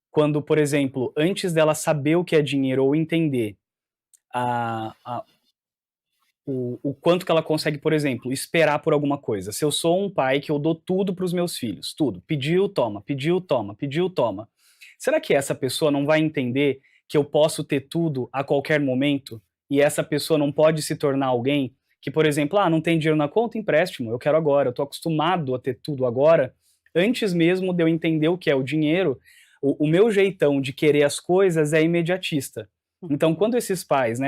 quando, por exemplo, antes dela saber o que é dinheiro ou entender o quanto que ela consegue, por exemplo, esperar por alguma coisa. Se eu sou um pai que eu dou tudo para os meus filhos, tudo, pediu, toma, pediu, toma, pediu, toma. Será que essa pessoa não vai entender que eu posso ter tudo a qualquer momento e essa pessoa não pode se tornar alguém que, por exemplo, não tem dinheiro na conta, empréstimo, eu quero agora, eu estou acostumado a ter tudo agora. Antes mesmo de eu entender o que é o dinheiro, o meu jeitão de querer as coisas é imediatista. Então, quando esses pais, né,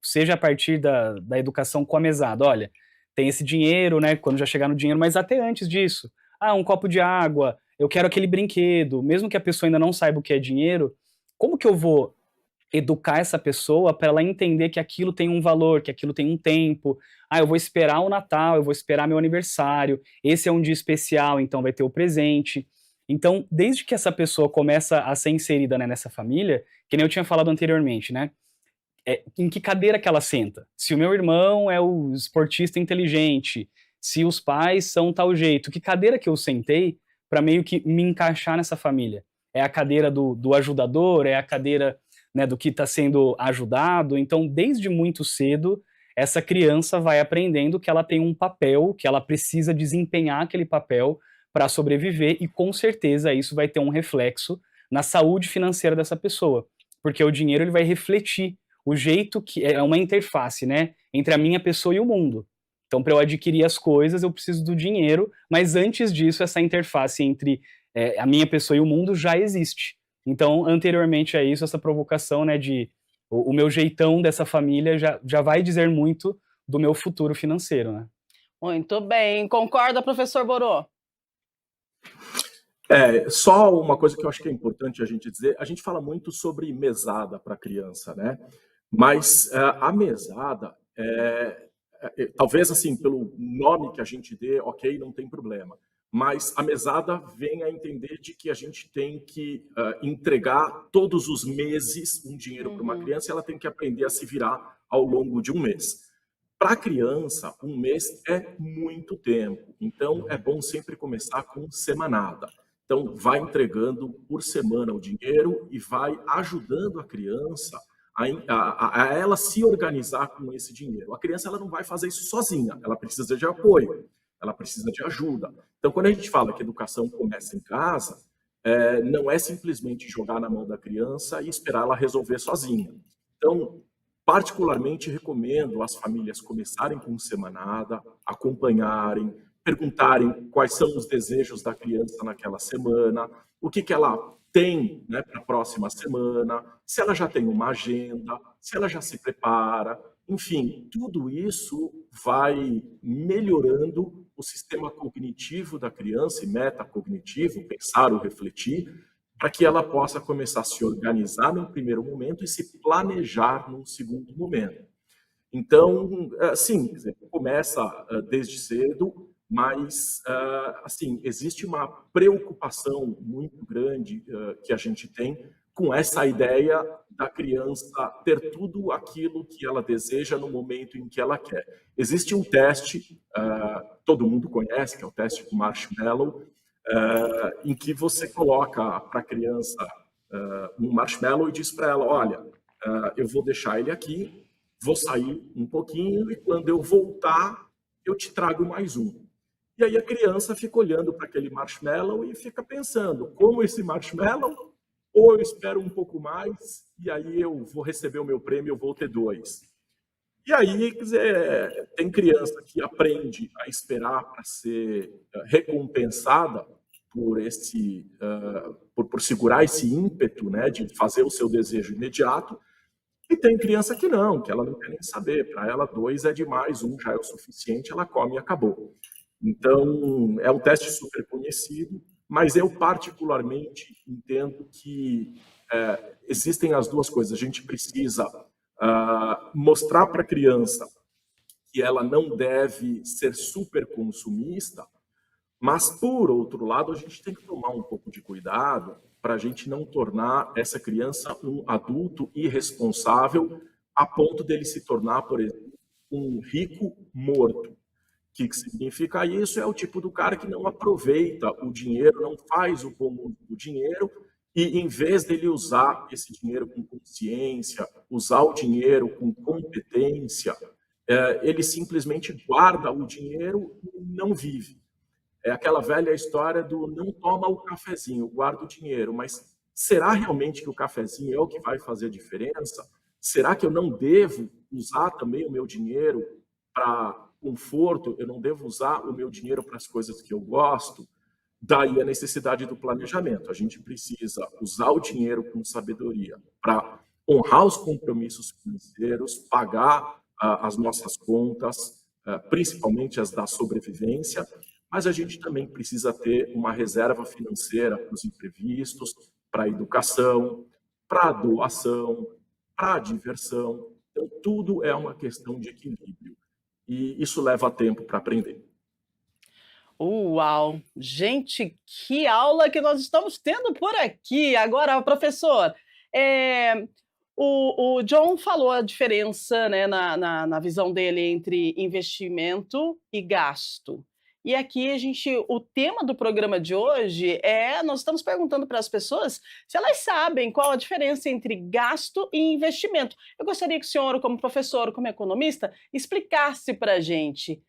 seja a partir da educação com a mesada, olha, tem esse dinheiro, né, quando já chegar no dinheiro, mas até antes disso, um copo de água, eu quero aquele brinquedo, mesmo que a pessoa ainda não saiba o que é dinheiro, como que eu vou educar essa pessoa para ela entender que aquilo tem um valor, que aquilo tem um tempo? Eu vou esperar o Natal, eu vou esperar meu aniversário, esse é um dia especial, então vai ter o presente. Então, desde que essa pessoa começa a ser inserida, né, nessa família, que nem eu tinha falado anteriormente, né, em que cadeira que ela senta? Se o meu irmão é o esportista inteligente, se os pais são tal jeito, que cadeira que eu sentei para meio que me encaixar nessa família? É a cadeira do ajudador? É a cadeira, né, do que está sendo ajudado? Então, desde muito cedo, essa criança vai aprendendo que ela tem um papel, que ela precisa desempenhar aquele papel para sobreviver, e com certeza isso vai ter um reflexo na saúde financeira dessa pessoa, porque o dinheiro ele vai refletir o jeito que é uma interface, né, entre a minha pessoa e o mundo. Então, para eu adquirir as coisas, eu preciso do dinheiro, mas antes disso, essa interface entre a minha pessoa e o mundo já existe. Então, anteriormente a isso, essa provocação, né, de o meu jeitão dessa família já vai dizer muito do meu futuro financeiro, né? Muito bem. Concorda, professor Borô? Só uma coisa que eu acho que é importante a gente dizer, a gente fala muito sobre mesada para criança, né? Mas a mesada, talvez assim, pelo nome que a gente dê, ok, não tem problema. Mas a mesada vem a entender de que a gente tem que entregar todos os meses um dinheiro para uma criança, e ela tem que aprender a se virar ao longo de um mês. Para a criança, um mês é muito tempo, então é bom sempre começar com semanada. Então, vai entregando por semana o dinheiro e vai ajudando a criança a ela se organizar com esse dinheiro. A criança ela não vai fazer isso sozinha, ela precisa de apoio, ela precisa de ajuda. Então, quando a gente fala que educação começa em casa, não é simplesmente jogar na mão da criança e esperar ela resolver sozinha. Então, particularmente recomendo as famílias começarem com semanada, acompanharem, perguntarem quais são os desejos da criança naquela semana, o que ela tem, né, para a próxima semana, se ela já tem uma agenda, se ela já se prepara. Enfim, tudo isso vai melhorando o sistema cognitivo da criança, e metacognitivo, pensar ou refletir, para que ela possa começar a se organizar num primeiro momento e se planejar num segundo momento. Então, sim, começa desde cedo, mas, assim, existe uma preocupação muito grande que a gente tem com essa ideia da criança ter tudo aquilo que ela deseja no momento em que ela quer. Existe um teste, todo mundo conhece, que é o teste do marshmallow, em que você coloca para a criança um marshmallow e diz para ela, olha, eu vou deixar ele aqui, vou sair um pouquinho e quando eu voltar, eu te trago mais um. E aí a criança fica olhando para aquele marshmallow e fica pensando, como esse marshmallow, ou eu espero um pouco mais e aí eu vou receber o meu prêmio, eu vou ter 2. E aí, quer dizer, tem criança que aprende a esperar para ser recompensada por por segurar esse ímpeto, né, de fazer o seu desejo imediato. E tem criança que não, que ela não quer nem saber. Para ela, 2 é demais, 1 já é o suficiente, ela come e acabou. Então, é um teste super conhecido, mas eu particularmente entendo que existem as duas coisas. A gente precisa mostrar para a criança que ela não deve ser super consumista, mas, por outro lado, a gente tem que tomar um pouco de cuidado para a gente não tornar essa criança um adulto irresponsável a ponto dele se tornar, por exemplo, um rico morto. O que significa isso? É o tipo do cara que não aproveita o dinheiro, não faz o comum do dinheiro, e em vez dele usar esse dinheiro com consciência, usar o dinheiro com competência, ele simplesmente guarda o dinheiro e não vive. É aquela velha história do não toma o cafezinho, guarda o dinheiro, mas será realmente que o cafezinho é o que vai fazer a diferença? Será que eu não devo usar também o meu dinheiro para conforto, eu não devo usar o meu dinheiro para as coisas que eu gosto. Daí a necessidade do planejamento. A gente precisa usar o dinheiro com sabedoria para honrar os compromissos financeiros, pagar as nossas contas, principalmente as da sobrevivência, mas a gente também precisa ter uma reserva financeira para os imprevistos, para a educação, para a doação, para a diversão. Então, tudo é uma questão de equilíbrio. E isso leva tempo para aprender. Uau! Gente, que aula que nós estamos tendo por aqui. Agora, professor, eh, o John falou a diferença, né, na visão dele entre investimento e gasto. E aqui o tema do programa de hoje nós estamos perguntando para as pessoas se elas sabem qual a diferença entre gasto e investimento. Eu gostaria que o senhor, como professor, como economista, explicasse para a gente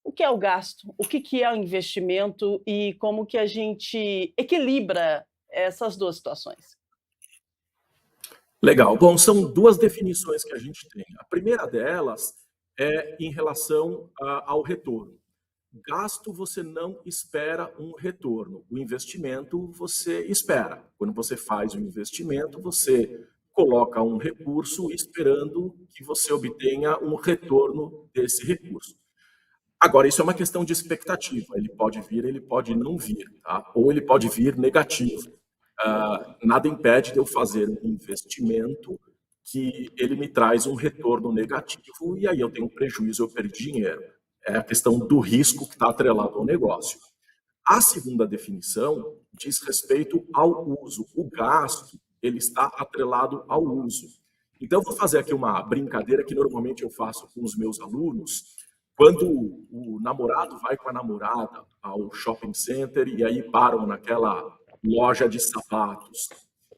o que é o gasto, o que é o investimento e como que a gente equilibra essas duas situações. Legal. Bom, são duas definições que a gente tem. A primeira delas é em relação ao retorno. Gasto, você não espera um retorno. O investimento, você espera. Quando você faz um investimento, você coloca um recurso esperando que você obtenha um retorno desse recurso. Agora, isso é uma questão de expectativa. Ele pode vir, ele pode não vir, tá? Ou ele pode vir negativo. Nada impede de eu fazer um investimento que ele me traz um retorno negativo e aí eu tenho um prejuízo, eu perdi dinheiro. É a questão do risco que está atrelado ao negócio. A segunda definição diz respeito ao uso. O gasto, ele está atrelado ao uso. Então, eu vou fazer aqui uma brincadeira que normalmente eu faço com os meus alunos. Quando o namorado vai com a namorada ao shopping center e aí param naquela loja de sapatos.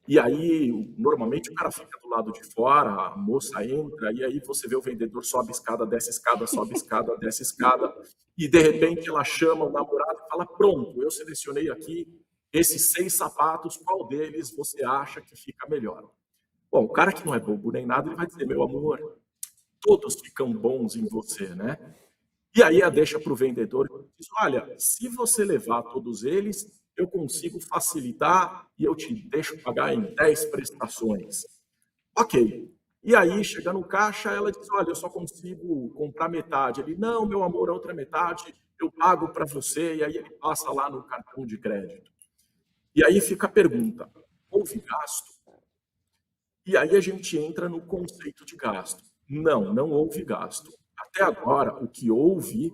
E aí, normalmente, o cara fica do lado de fora, a moça entra, e aí você vê o vendedor sobe escada, desce escada, sobe escada, desce escada, e de repente ela chama o namorado e fala, pronto, eu selecionei aqui esses 6 sapatos, qual deles você acha que fica melhor? Bom, o cara que não é bobo nem nada, ele vai dizer, meu amor, todos ficam bons em você, né? E aí a deixa para o vendedor e diz, olha, se você levar todos eles, eu consigo facilitar e eu te deixo pagar em 10 prestações. Ok. E aí, chega no caixa, ela diz, olha, eu só consigo comprar metade. Ele, não, meu amor, a outra metade eu pago para você. E aí ele passa lá no cartão de crédito. E aí fica a pergunta, houve gasto? E aí a gente entra no conceito de gasto. Não, não houve gasto. Até agora, o que houve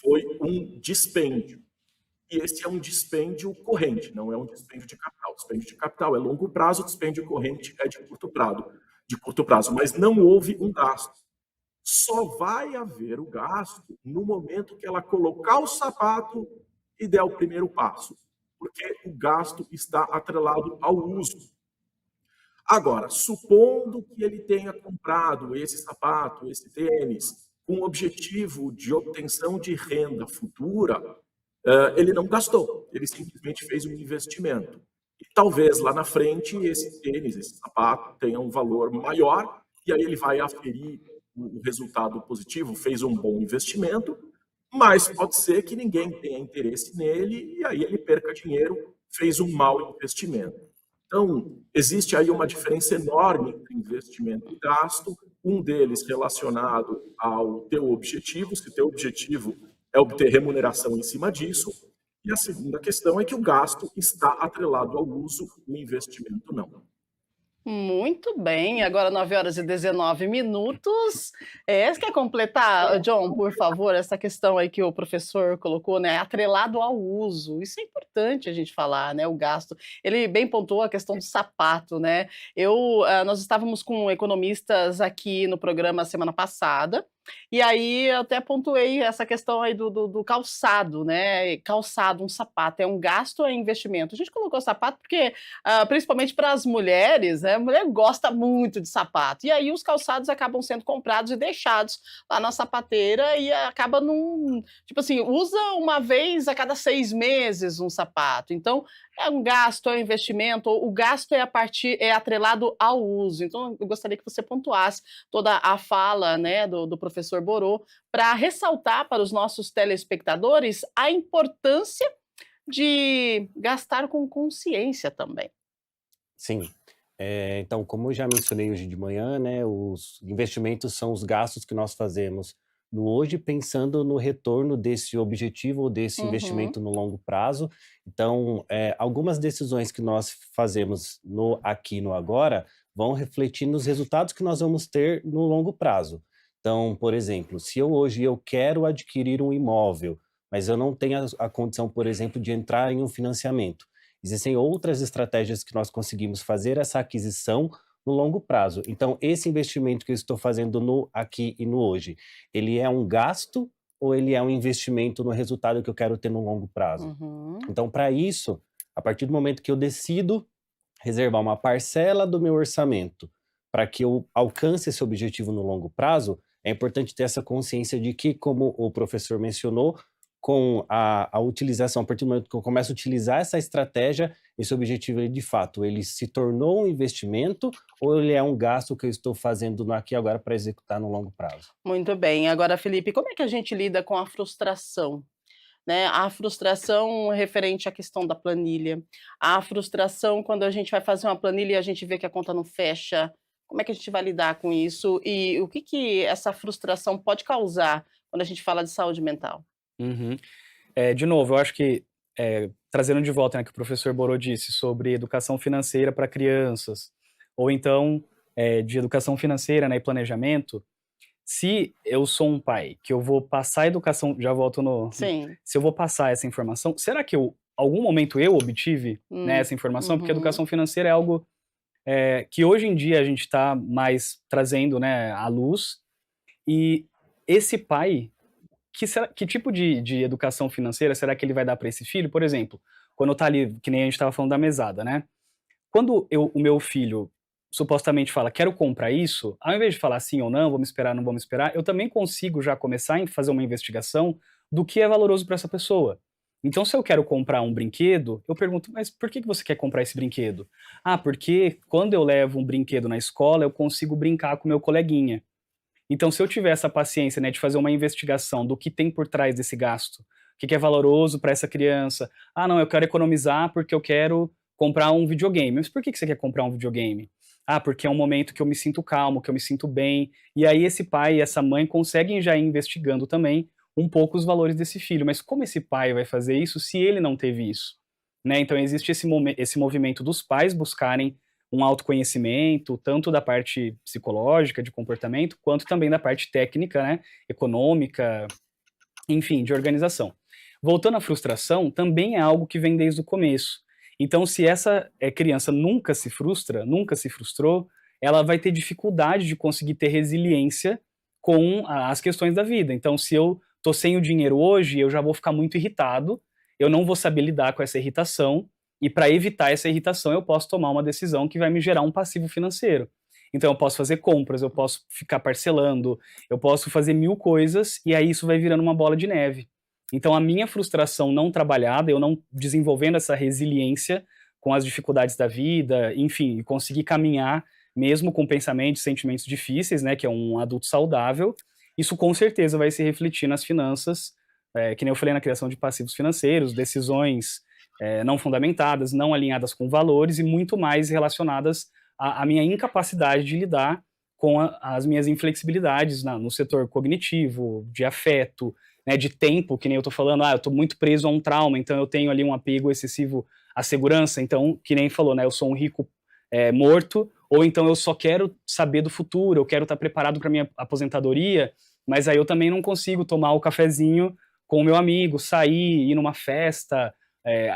foi um dispêndio. E esse é um dispêndio corrente, não é um dispêndio de capital. O dispêndio de capital é longo prazo, o dispêndio corrente é de curto prazo, mas não houve um gasto. Só vai haver o gasto no momento que ela colocar o sapato e der o primeiro passo, porque o gasto está atrelado ao uso. Agora, supondo que ele tenha comprado esse sapato, esse tênis, com o objetivo de obtenção de renda futura, ele não gastou, ele simplesmente fez um investimento. E talvez lá na frente esse tênis, esse sapato tenha um valor maior e aí ele vai aferir o resultado positivo, fez um bom investimento, mas pode ser que ninguém tenha interesse nele e aí ele perca dinheiro, fez um mau investimento. Então, existe aí uma diferença enorme entre investimento e gasto, um deles relacionado ao teu objetivo, se teu objetivo é obter remuneração em cima disso. E a segunda questão é que o gasto está atrelado ao uso, o investimento não. Muito bem, agora 9h19. Você quer completar, John, por favor, essa questão aí que o professor colocou, né? Atrelado ao uso. Isso é importante a gente falar, né? O gasto. Ele bem pontuou a questão do sapato, né? Nós estávamos com economistas aqui no programa semana passada. E aí eu até pontuei essa questão aí do calçado, né? Calçado, um sapato, é um gasto ou é investimento? A gente colocou sapato porque, principalmente para as mulheres, né? A mulher gosta muito de sapato. E aí os calçados acabam sendo comprados e deixados lá na sapateira e acaba tipo assim, usa uma vez a cada 6 meses um sapato. Então, É um gasto, é um investimento, ou o gasto é atrelado ao uso. Então, eu gostaria que você pontuasse toda a fala, né, do professor Borô, para ressaltar para os nossos telespectadores a importância de gastar com consciência também. Sim. Então, como eu já mencionei hoje de manhã, né, os investimentos são os gastos que nós fazemos no hoje, pensando no retorno desse objetivo ou desse Uhum, investimento no longo prazo. Então, algumas decisões que nós fazemos no aqui e no agora vão refletir nos resultados que nós vamos ter no longo prazo. Então, por exemplo, se eu quero adquirir um imóvel, mas eu não tenho a condição, por exemplo, de entrar em um financiamento. Existem outras estratégias que nós conseguimos fazer essa aquisição no longo prazo. Então, esse investimento que eu estou fazendo no aqui e no hoje, ele é um gasto ou ele é um investimento no resultado que eu quero ter no longo prazo? uhum. Então, para isso, a partir do momento que eu decido reservar uma parcela do meu orçamento para que eu alcance esse objetivo no longo prazo, é importante ter essa consciência de que, como o professor mencionou, com a utilização, a partir do momento que eu começo a utilizar essa estratégia, esse objetivo, ele, de fato, ele se tornou um investimento ou ele é um gasto que eu estou fazendo no aqui e agora para executar no longo prazo? Muito bem. Agora, Felipe, como é que a gente lida com a frustração? Né, a frustração referente à questão da planilha, a frustração quando a gente vai fazer uma planilha e a gente vê que a conta não fecha, como é que a gente vai lidar com isso? E o que que essa frustração pode causar quando a gente fala de saúde mental? Uhum. De novo, eu acho que, trazendo de volta, né, que o professor Borô disse sobre educação financeira para crianças, ou então, de educação financeira, né, e planejamento, se eu sou um pai que eu vou passar a educação, já volto no, Sim. se eu vou passar essa informação, será que algum momento eu obtive, né, essa informação? Porque a Uhum. educação financeira é algo, que hoje em dia a gente está mais trazendo, né, à luz, e esse pai, que tipo de educação financeira será que ele vai dar para esse filho? Por exemplo, quando tá ali, que nem a gente estava falando da mesada, né? Quando o meu filho supostamente fala, quero comprar isso, ao invés de falar sim ou não, vamos esperar, não vamos esperar, eu também consigo já começar a fazer uma investigação do que é valoroso para essa pessoa. Então, se eu quero comprar um brinquedo, eu pergunto, mas por que você quer comprar esse brinquedo? Ah, porque quando eu levo um brinquedo na escola, eu consigo brincar com meu coleguinha. Então, se eu tiver essa paciência, né, de fazer uma investigação do que tem por trás desse gasto, o que é valoroso para essa criança. Ah, não, eu quero economizar porque eu quero comprar um videogame. Mas por que você quer comprar um videogame? Ah, porque é um momento que eu me sinto calmo, que eu me sinto bem. E aí esse pai e essa mãe conseguem já ir investigando também um pouco os valores desse filho. Mas como esse pai vai fazer isso se ele não teve isso? Né? Então existe esse movimento dos pais buscarem um autoconhecimento, tanto da parte psicológica, de comportamento, quanto também da parte técnica, né, econômica, enfim, de organização. Voltando à frustração, também é algo que vem desde o começo. Então, se essa criança nunca se frustra, nunca se frustrou, ela vai ter dificuldade de conseguir ter resiliência com as questões da vida. Então, se eu tô sem o dinheiro hoje, eu já vou ficar muito irritado, eu não vou saber lidar com essa irritação, e para evitar essa irritação, eu posso tomar uma decisão que vai me gerar um passivo financeiro. Então, eu posso fazer compras, eu posso ficar parcelando, eu posso fazer 1000 coisas, e aí isso vai virando uma bola de neve. Então, a minha frustração não trabalhada, eu não desenvolvendo essa resiliência com as dificuldades da vida, enfim, e conseguir caminhar mesmo com pensamentos, sentimentos difíceis, né, que é um adulto saudável, isso com certeza vai se refletir nas finanças, que nem eu falei na criação de passivos financeiros, decisões não fundamentadas, não alinhadas com valores e muito mais relacionadas à minha incapacidade de lidar com as minhas inflexibilidades no setor cognitivo, de afeto, né, de tempo, que nem eu estou falando, eu estou muito preso a um trauma, então eu tenho ali um apego excessivo à segurança, então, que nem falou, né, eu sou um rico morto, ou então eu só quero saber do futuro, eu quero estar preparado para minha aposentadoria, mas aí eu também não consigo tomar o cafezinho com o meu amigo, sair, ir numa festa,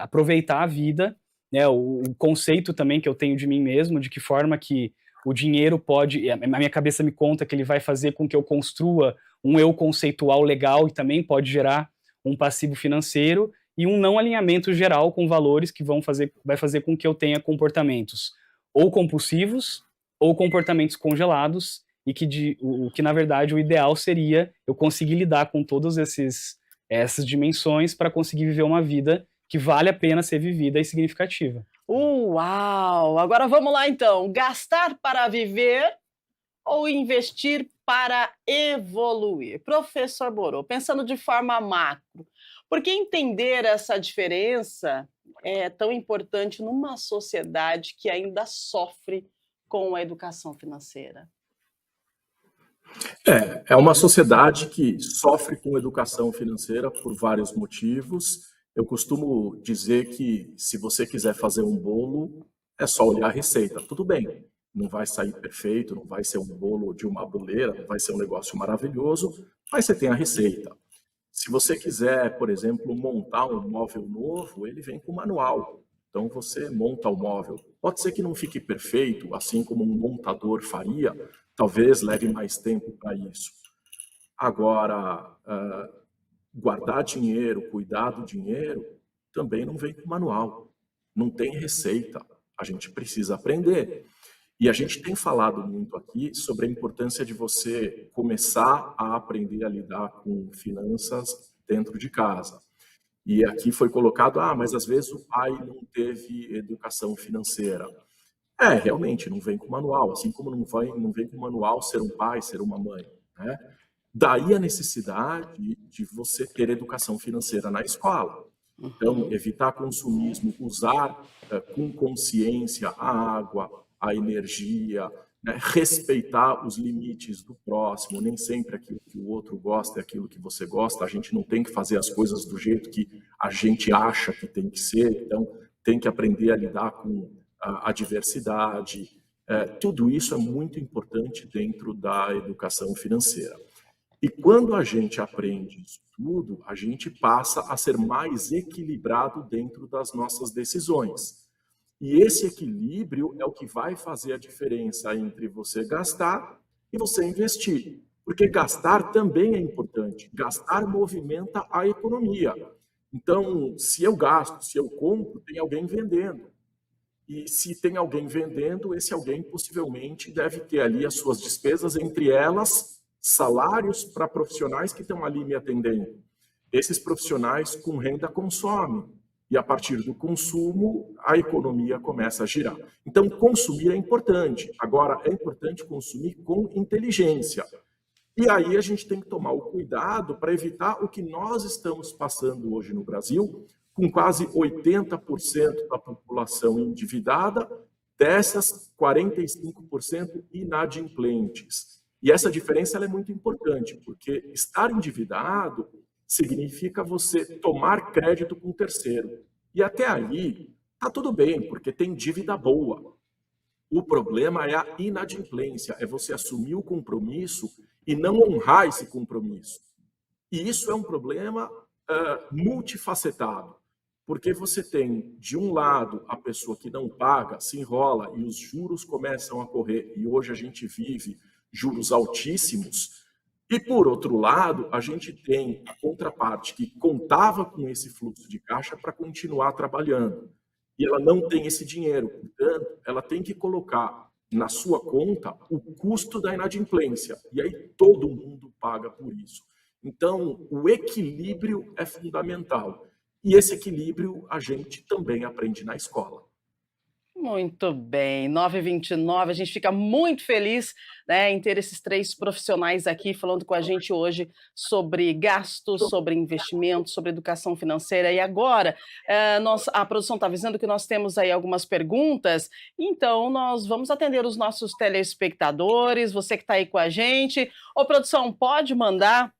aproveitar a vida, né, o conceito também que eu tenho de mim mesmo, de que forma que o dinheiro pode, a minha cabeça me conta que ele vai fazer com que eu construa um eu conceitual legal e também pode gerar um passivo financeiro e um não alinhamento geral com valores que vai fazer com que eu tenha comportamentos ou compulsivos ou comportamentos congelados e o que na verdade o ideal seria eu conseguir lidar com todas essas dimensões para conseguir viver uma vida que vale a pena ser vivida e significativa. Uau! Agora vamos lá então. Gastar para viver ou investir para evoluir? Professor Borô, pensando de forma macro, por que entender essa diferença é tão importante numa sociedade que ainda sofre com a educação financeira? É uma sociedade que sofre com educação financeira por vários motivos. Eu costumo dizer que se você quiser fazer um bolo, é só olhar a receita. Tudo bem, não vai sair perfeito, não vai ser um bolo de uma boleira, não vai ser um negócio maravilhoso, mas você tem a receita. Se você quiser, por exemplo, montar um móvel novo, ele vem com manual. Então você monta o móvel. Pode ser que não fique perfeito, assim como um montador faria, talvez leve mais tempo para isso. Agora, guardar dinheiro, cuidar do dinheiro, também não vem com manual. Não tem receita. A gente precisa aprender. E a gente tem falado muito aqui sobre a importância de você começar a aprender a lidar com finanças dentro de casa. E aqui foi colocado, mas às vezes o pai não teve educação financeira. Realmente, não vem com manual, assim como não vem com manual ser um pai, ser uma mãe, né? Daí a necessidade de você ter educação financeira na escola. Então, evitar consumismo, usar com consciência a água, a energia, né? Respeitar os limites do próximo, nem sempre aquilo que o outro gosta é aquilo que você gosta, a gente não tem que fazer as coisas do jeito que a gente acha que tem que ser, então tem que aprender a lidar com a diversidade. Tudo isso é muito importante dentro da educação financeira. E quando a gente aprende isso tudo, a gente passa a ser mais equilibrado dentro das nossas decisões. E esse equilíbrio é o que vai fazer a diferença entre você gastar e você investir. Porque gastar também é importante. Gastar movimenta a economia. Então, se eu gasto, se eu compro, tem alguém vendendo. E se tem alguém vendendo, esse alguém possivelmente deve ter ali as suas despesas, entre elas salários para profissionais que estão ali me atendendo. Esses profissionais com renda consomem. E a partir do consumo, a economia começa a girar. Então, consumir é importante. Agora, é importante consumir com inteligência. E aí a gente tem que tomar o cuidado para evitar o que nós estamos passando hoje no Brasil, com quase 80% da população endividada, dessas 45% inadimplentes. E essa diferença ela é muito importante, porque estar endividado significa você tomar crédito com terceiro. E até aí, está tudo bem, porque tem dívida boa. O problema é a inadimplência, é você assumir o compromisso e não honrar esse compromisso. E isso é um problema multifacetado, porque você tem, de um lado, a pessoa que não paga, se enrola e os juros começam a correr, e hoje a gente vive juros altíssimos. E, por outro lado, a gente tem a contraparte que contava com esse fluxo de caixa para continuar trabalhando. E ela não tem esse dinheiro, portanto, ela tem que colocar na sua conta o custo da inadimplência. E aí todo mundo paga por isso. Então, o equilíbrio é fundamental. E esse equilíbrio a gente também aprende na escola. Muito bem, 9h29, a gente fica muito feliz, né, em ter esses 3 profissionais aqui falando com a gente hoje sobre gastos, sobre investimentos, sobre educação financeira. E agora, a produção está avisando que nós temos aí algumas perguntas, então nós vamos atender os nossos telespectadores, você que está aí com a gente. Ô, produção, pode mandar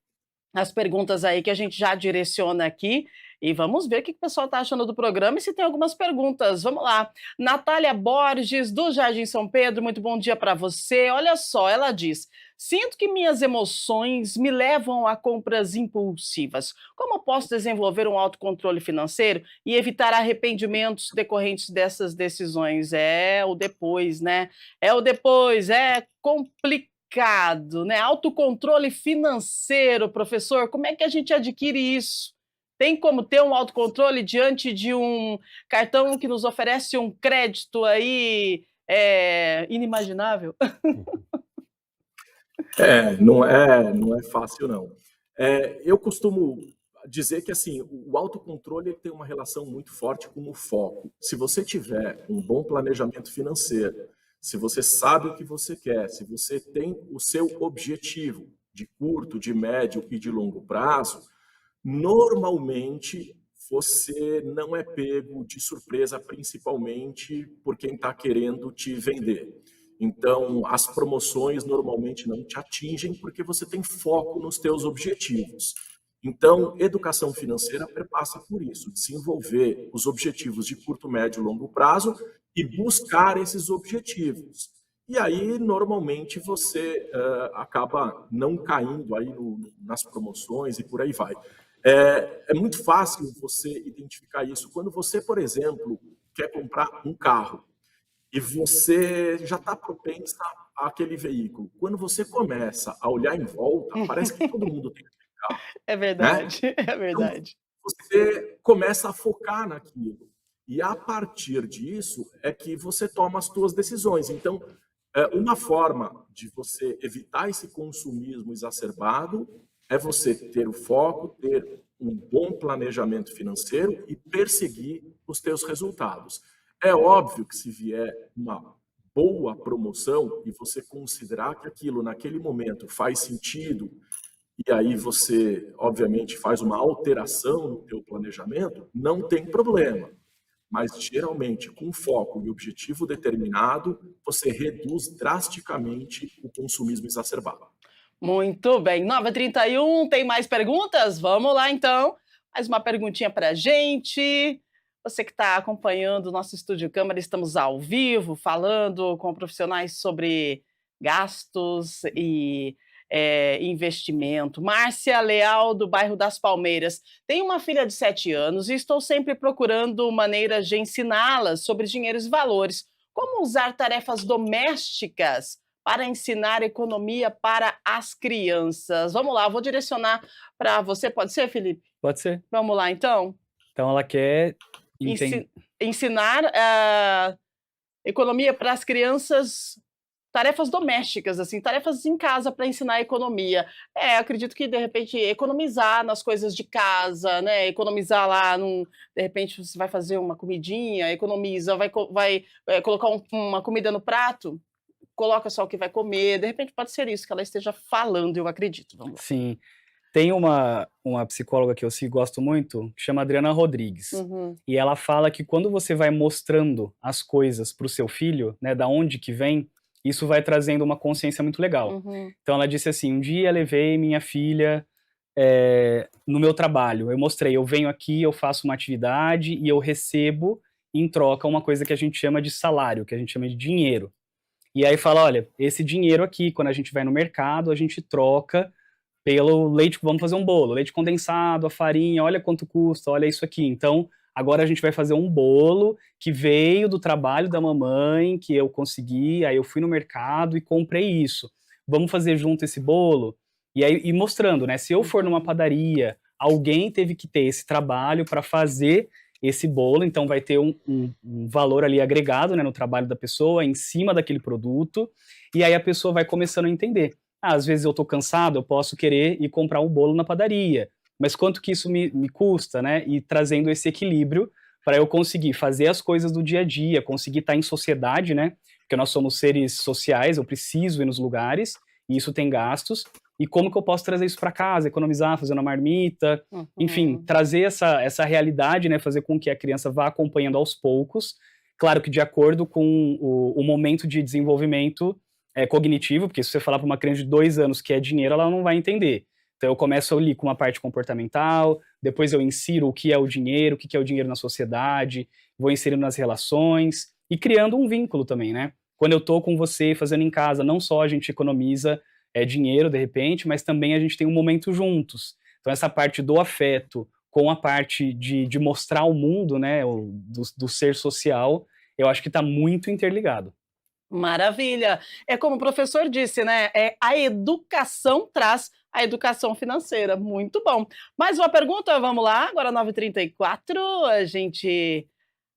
as perguntas aí que a gente já direciona aqui. E vamos ver o que o pessoal está achando do programa e se tem algumas perguntas. Vamos lá. Natália Borges, do Jardim São Pedro, muito bom dia para você. Olha só, ela diz: sinto que minhas emoções me levam a compras impulsivas. Como posso desenvolver um autocontrole financeiro e evitar arrependimentos decorrentes dessas decisões? É o depois, né? É o depois, é complicado, né? Autocontrole financeiro, professor, como é que a gente adquire isso? Tem como ter um autocontrole diante de um cartão que nos oferece um crédito aí inimaginável? Não é fácil, não. Eu costumo dizer que assim, o autocontrole ele tem uma relação muito forte com o foco. Se você tiver um bom planejamento financeiro, se você sabe o que você quer, se você tem o seu objetivo de curto, de médio e de longo prazo, normalmente você não é pego de surpresa, principalmente por quem está querendo te vender. Então, as promoções normalmente não te atingem porque você tem foco nos teus objetivos. Então, educação financeira perpassa por isso, desenvolver os objetivos de curto, médio e longo prazo e buscar esses objetivos. E aí, normalmente, você acaba não caindo aí nas promoções e por aí vai. É muito fácil você identificar isso. Quando você, por exemplo, quer comprar um carro e você já está propensa àquele veículo. Quando você começa a olhar em volta, parece que todo mundo tem aquele carro, É né? verdade, é Então, verdade. você começa a focar naquilo. E a partir disso é que você toma as suas decisões. Então, uma forma de você evitar esse consumismo exacerbado é você ter o foco, ter um bom planejamento financeiro e perseguir os teus resultados. É óbvio que se vier uma boa promoção e você considerar que aquilo naquele momento faz sentido, e aí você, obviamente, faz uma alteração no teu planejamento, não tem problema. Mas, geralmente, com foco e objetivo determinado, você reduz drasticamente o consumismo exacerbado. Muito bem. 9h31, tem mais perguntas? Vamos lá, então. Mais uma perguntinha para a gente. Você que está acompanhando o nosso Estúdio Câmara, estamos ao vivo, falando com profissionais sobre gastos e investimento. Márcia Leal, do bairro das Palmeiras. Tenho uma filha de 7 anos e estou sempre procurando maneiras de ensiná-la sobre dinheiro e valores. Como usar tarefas domésticas para ensinar economia para as crianças? Vamos lá, vou direcionar para você. Pode ser, Felipe? Pode ser. Vamos lá, então? Então ela quer entender. Ensinar economia para as crianças, tarefas domésticas, assim, tarefas em casa para ensinar a economia. Acredito que, de repente, economizar nas coisas de casa, né? Economizar lá, de repente, você vai fazer uma comidinha, economiza, vai colocar uma comida no prato, coloca só o que vai comer. De repente, pode ser isso que ela esteja falando, eu acredito. Vamos lá. Sim. Tem uma psicóloga que eu gosto muito, que chama Adriana Rodrigues. Uhum. E ela fala que quando você vai mostrando as coisas para o seu filho, né, da onde que vem, isso vai trazendo uma consciência muito legal. Uhum. Então ela disse assim, um dia levei minha filha no meu trabalho. Eu mostrei, eu venho aqui, eu faço uma atividade e eu recebo em troca uma coisa que a gente chama de salário, que a gente chama de dinheiro. E aí fala, olha, esse dinheiro aqui, quando a gente vai no mercado, a gente troca pelo leite, vamos fazer um bolo, leite condensado, a farinha, olha quanto custa, olha isso aqui. Então, agora a gente vai fazer um bolo que veio do trabalho da mamãe, que eu consegui, aí eu fui no mercado e comprei isso. Vamos fazer junto esse bolo? E aí mostrando, né? Se eu for numa padaria, alguém teve que ter esse trabalho para fazer esse bolo, então vai ter um valor ali agregado, né, no trabalho da pessoa, em cima daquele produto, e aí a pessoa vai começando a entender. Às vezes eu estou cansado, eu posso querer ir comprar um bolo na padaria, mas quanto que isso me custa, né? E trazendo esse equilíbrio para eu conseguir fazer as coisas do dia a dia, conseguir estar em sociedade, né? Porque nós somos seres sociais, eu preciso ir nos lugares, e isso tem gastos. E como que eu posso trazer isso para casa, economizar, fazer uma marmita, enfim, trazer essa realidade, né? Fazer com que a criança vá acompanhando aos poucos, claro que de acordo com o momento de desenvolvimento cognitivo, porque se você falar para uma criança de 2 anos que é dinheiro, ela não vai entender. Então eu começo ali com uma parte comportamental, depois eu insiro o que é o que é o dinheiro na sociedade, vou inserindo nas relações e criando um vínculo também, né? Quando eu tô com você fazendo em casa, não só a gente economiza dinheiro de repente, mas também a gente tem um momento juntos. Então essa parte do afeto com a parte de mostrar o mundo, né, do ser social, eu acho que está muito interligado. Maravilha. É como o professor disse, né? A educação traz a educação financeira. Muito bom. Mais uma pergunta, vamos lá. Agora 9h34, a gente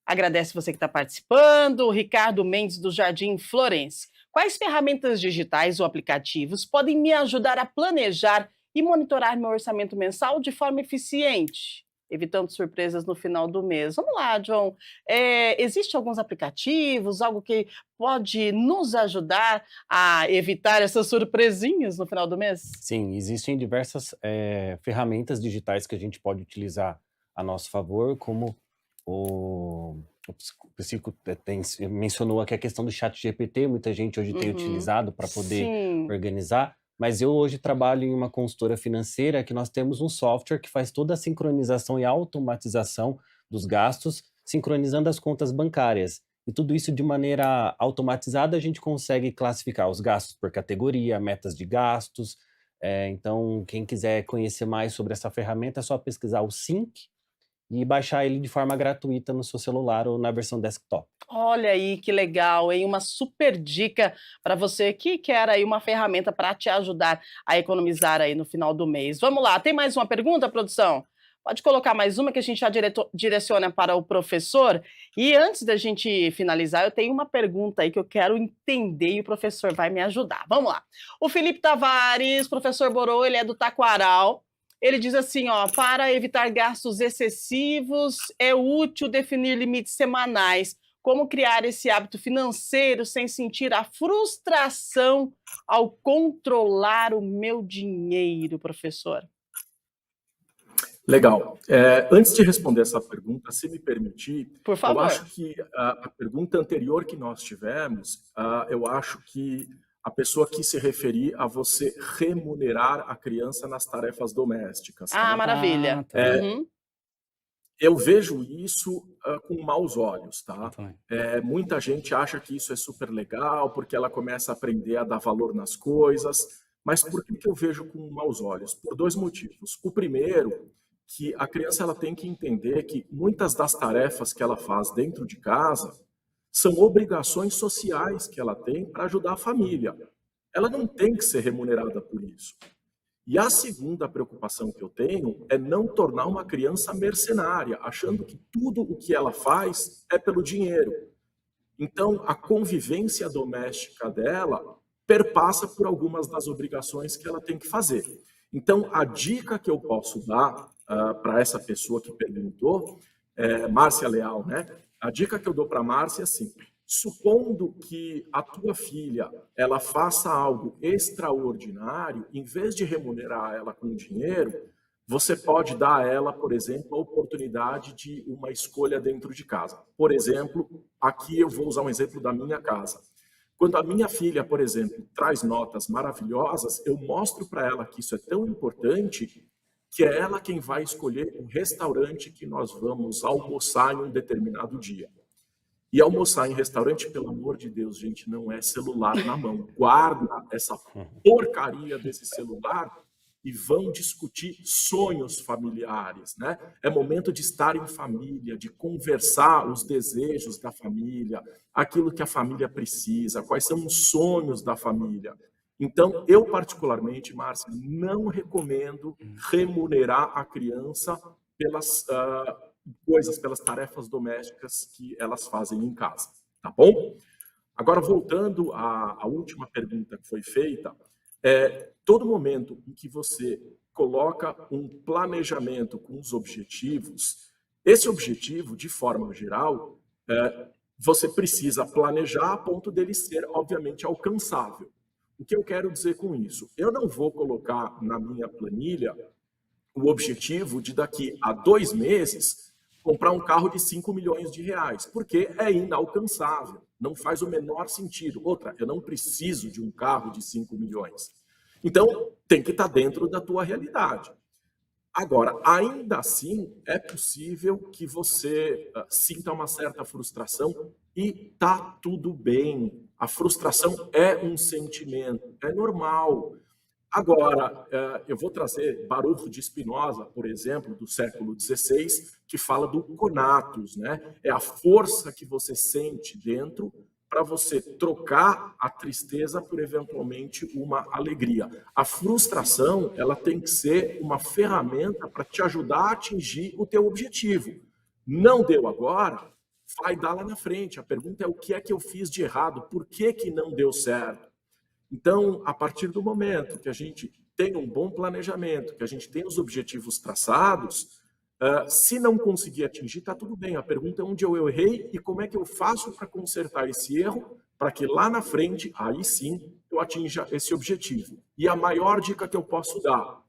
agradece você que está participando. O Ricardo Mendes, do Jardim Florence. Quais ferramentas digitais ou aplicativos podem me ajudar a planejar e monitorar meu orçamento mensal de forma eficiente, evitando surpresas no final do mês? Vamos lá, John. Existem alguns aplicativos, algo que pode nos ajudar a evitar essas surpresinhas no final do mês? Sim, existem diversas ferramentas digitais que a gente pode utilizar a nosso favor, como o psico mencionou aqui a questão do chat GPT, muita gente hoje tem Uhum. utilizado para poder Sim. organizar, mas eu hoje trabalho em uma consultora financeira que nós temos um software que faz toda a sincronização e automatização dos gastos, sincronizando as contas bancárias. E tudo isso de maneira automatizada, a gente consegue classificar os gastos por categoria, metas de gastos. Então, quem quiser conhecer mais sobre essa ferramenta, é só pesquisar o Sync e baixar ele de forma gratuita no seu celular ou na versão desktop. Olha aí que legal, hein? Uma super dica para você que quer aí uma ferramenta para te ajudar a economizar aí no final do mês. Vamos lá, tem mais uma pergunta, produção? Pode colocar mais uma que a gente já direciona para o professor. E antes da gente finalizar, eu tenho uma pergunta aí que eu quero entender e o professor vai me ajudar. Vamos lá. O Felipe Tavares, professor Borô, ele é do Taquaral. Ele diz assim, ó, para evitar gastos excessivos, é útil definir limites semanais. Como criar esse hábito financeiro sem sentir a frustração ao controlar o meu dinheiro, professor? Legal. Antes de responder essa pergunta, se me permitir, Por eu favor. acho que a pergunta anterior que nós tivemos, eu acho que a pessoa quis se referir a você remunerar a criança nas tarefas domésticas, Ah, tá? maravilha. Ah, tá. Uhum. Eu vejo isso com maus olhos, Eu tá? também. Muita gente acha que isso é super legal, porque ela começa a aprender a dar valor nas coisas, mas por que que eu vejo com maus olhos? Por dois motivos. O primeiro, que a criança ela tem que entender que muitas das tarefas que ela faz dentro de casa são obrigações sociais que ela tem para ajudar a família. Ela não tem que ser remunerada por isso. E a segunda preocupação que eu tenho é não tornar uma criança mercenária, achando que tudo o que ela faz é pelo dinheiro. Então, a convivência doméstica dela perpassa por algumas das obrigações que ela tem que fazer. Então, a dica que eu posso dar para essa pessoa que perguntou, Márcia Leal, né? A dica que eu dou para a Márcia é assim: supondo que a tua filha ela faça algo extraordinário, em vez de remunerar ela com dinheiro, você pode dar a ela, por exemplo, a oportunidade de uma escolha dentro de casa. Por exemplo, aqui eu vou usar um exemplo da minha casa. Quando a minha filha, por exemplo, traz notas maravilhosas, eu mostro para ela que isso é tão importante que é ela quem vai escolher o restaurante que nós vamos almoçar em um determinado dia. E almoçar em restaurante, pelo amor de Deus, gente, não é celular na mão. Guarda essa porcaria desse celular e vão discutir sonhos familiares, né? É momento de estar em família, de conversar os desejos da família, aquilo que a família precisa, quais são os sonhos da família. Então, eu particularmente, Márcia, não recomendo remunerar a criança pelas coisas, pelas tarefas domésticas que elas fazem em casa, tá bom? Agora, voltando à última pergunta que foi feita, todo momento em que você coloca um planejamento com os objetivos, esse objetivo, de forma geral, você precisa planejar a ponto dele ser, obviamente, alcançável. O que eu quero dizer com isso? Eu não vou colocar na minha planilha o objetivo de daqui a 2 meses comprar um carro de 5 milhões de reais, porque é inalcançável, não faz o menor sentido. Outra, eu não preciso de um carro de 5 milhões. Então, tem que estar dentro da tua realidade. Agora, ainda assim, é possível que você sinta uma certa frustração e tá tudo bem. A frustração é um sentimento, é normal. Agora, eu vou trazer Baruch de Spinoza, por exemplo, do século XVI, que fala do conatus, né? É a força que você sente dentro para você trocar a tristeza por, eventualmente, uma alegria. A frustração, ela tem que ser uma ferramenta para te ajudar a atingir o teu objetivo. Não deu agora, vai dar lá na frente. A pergunta é: o que é que eu fiz de errado? Por que que não deu certo? Então, a partir do momento que a gente tenha um bom planejamento, que a gente tenha os objetivos traçados. Se não conseguir atingir, está tudo bem. A pergunta é onde eu errei e como é que eu faço para consertar esse erro, para que lá na frente, aí sim, eu atinja esse objetivo. E a maior dica que eu posso dar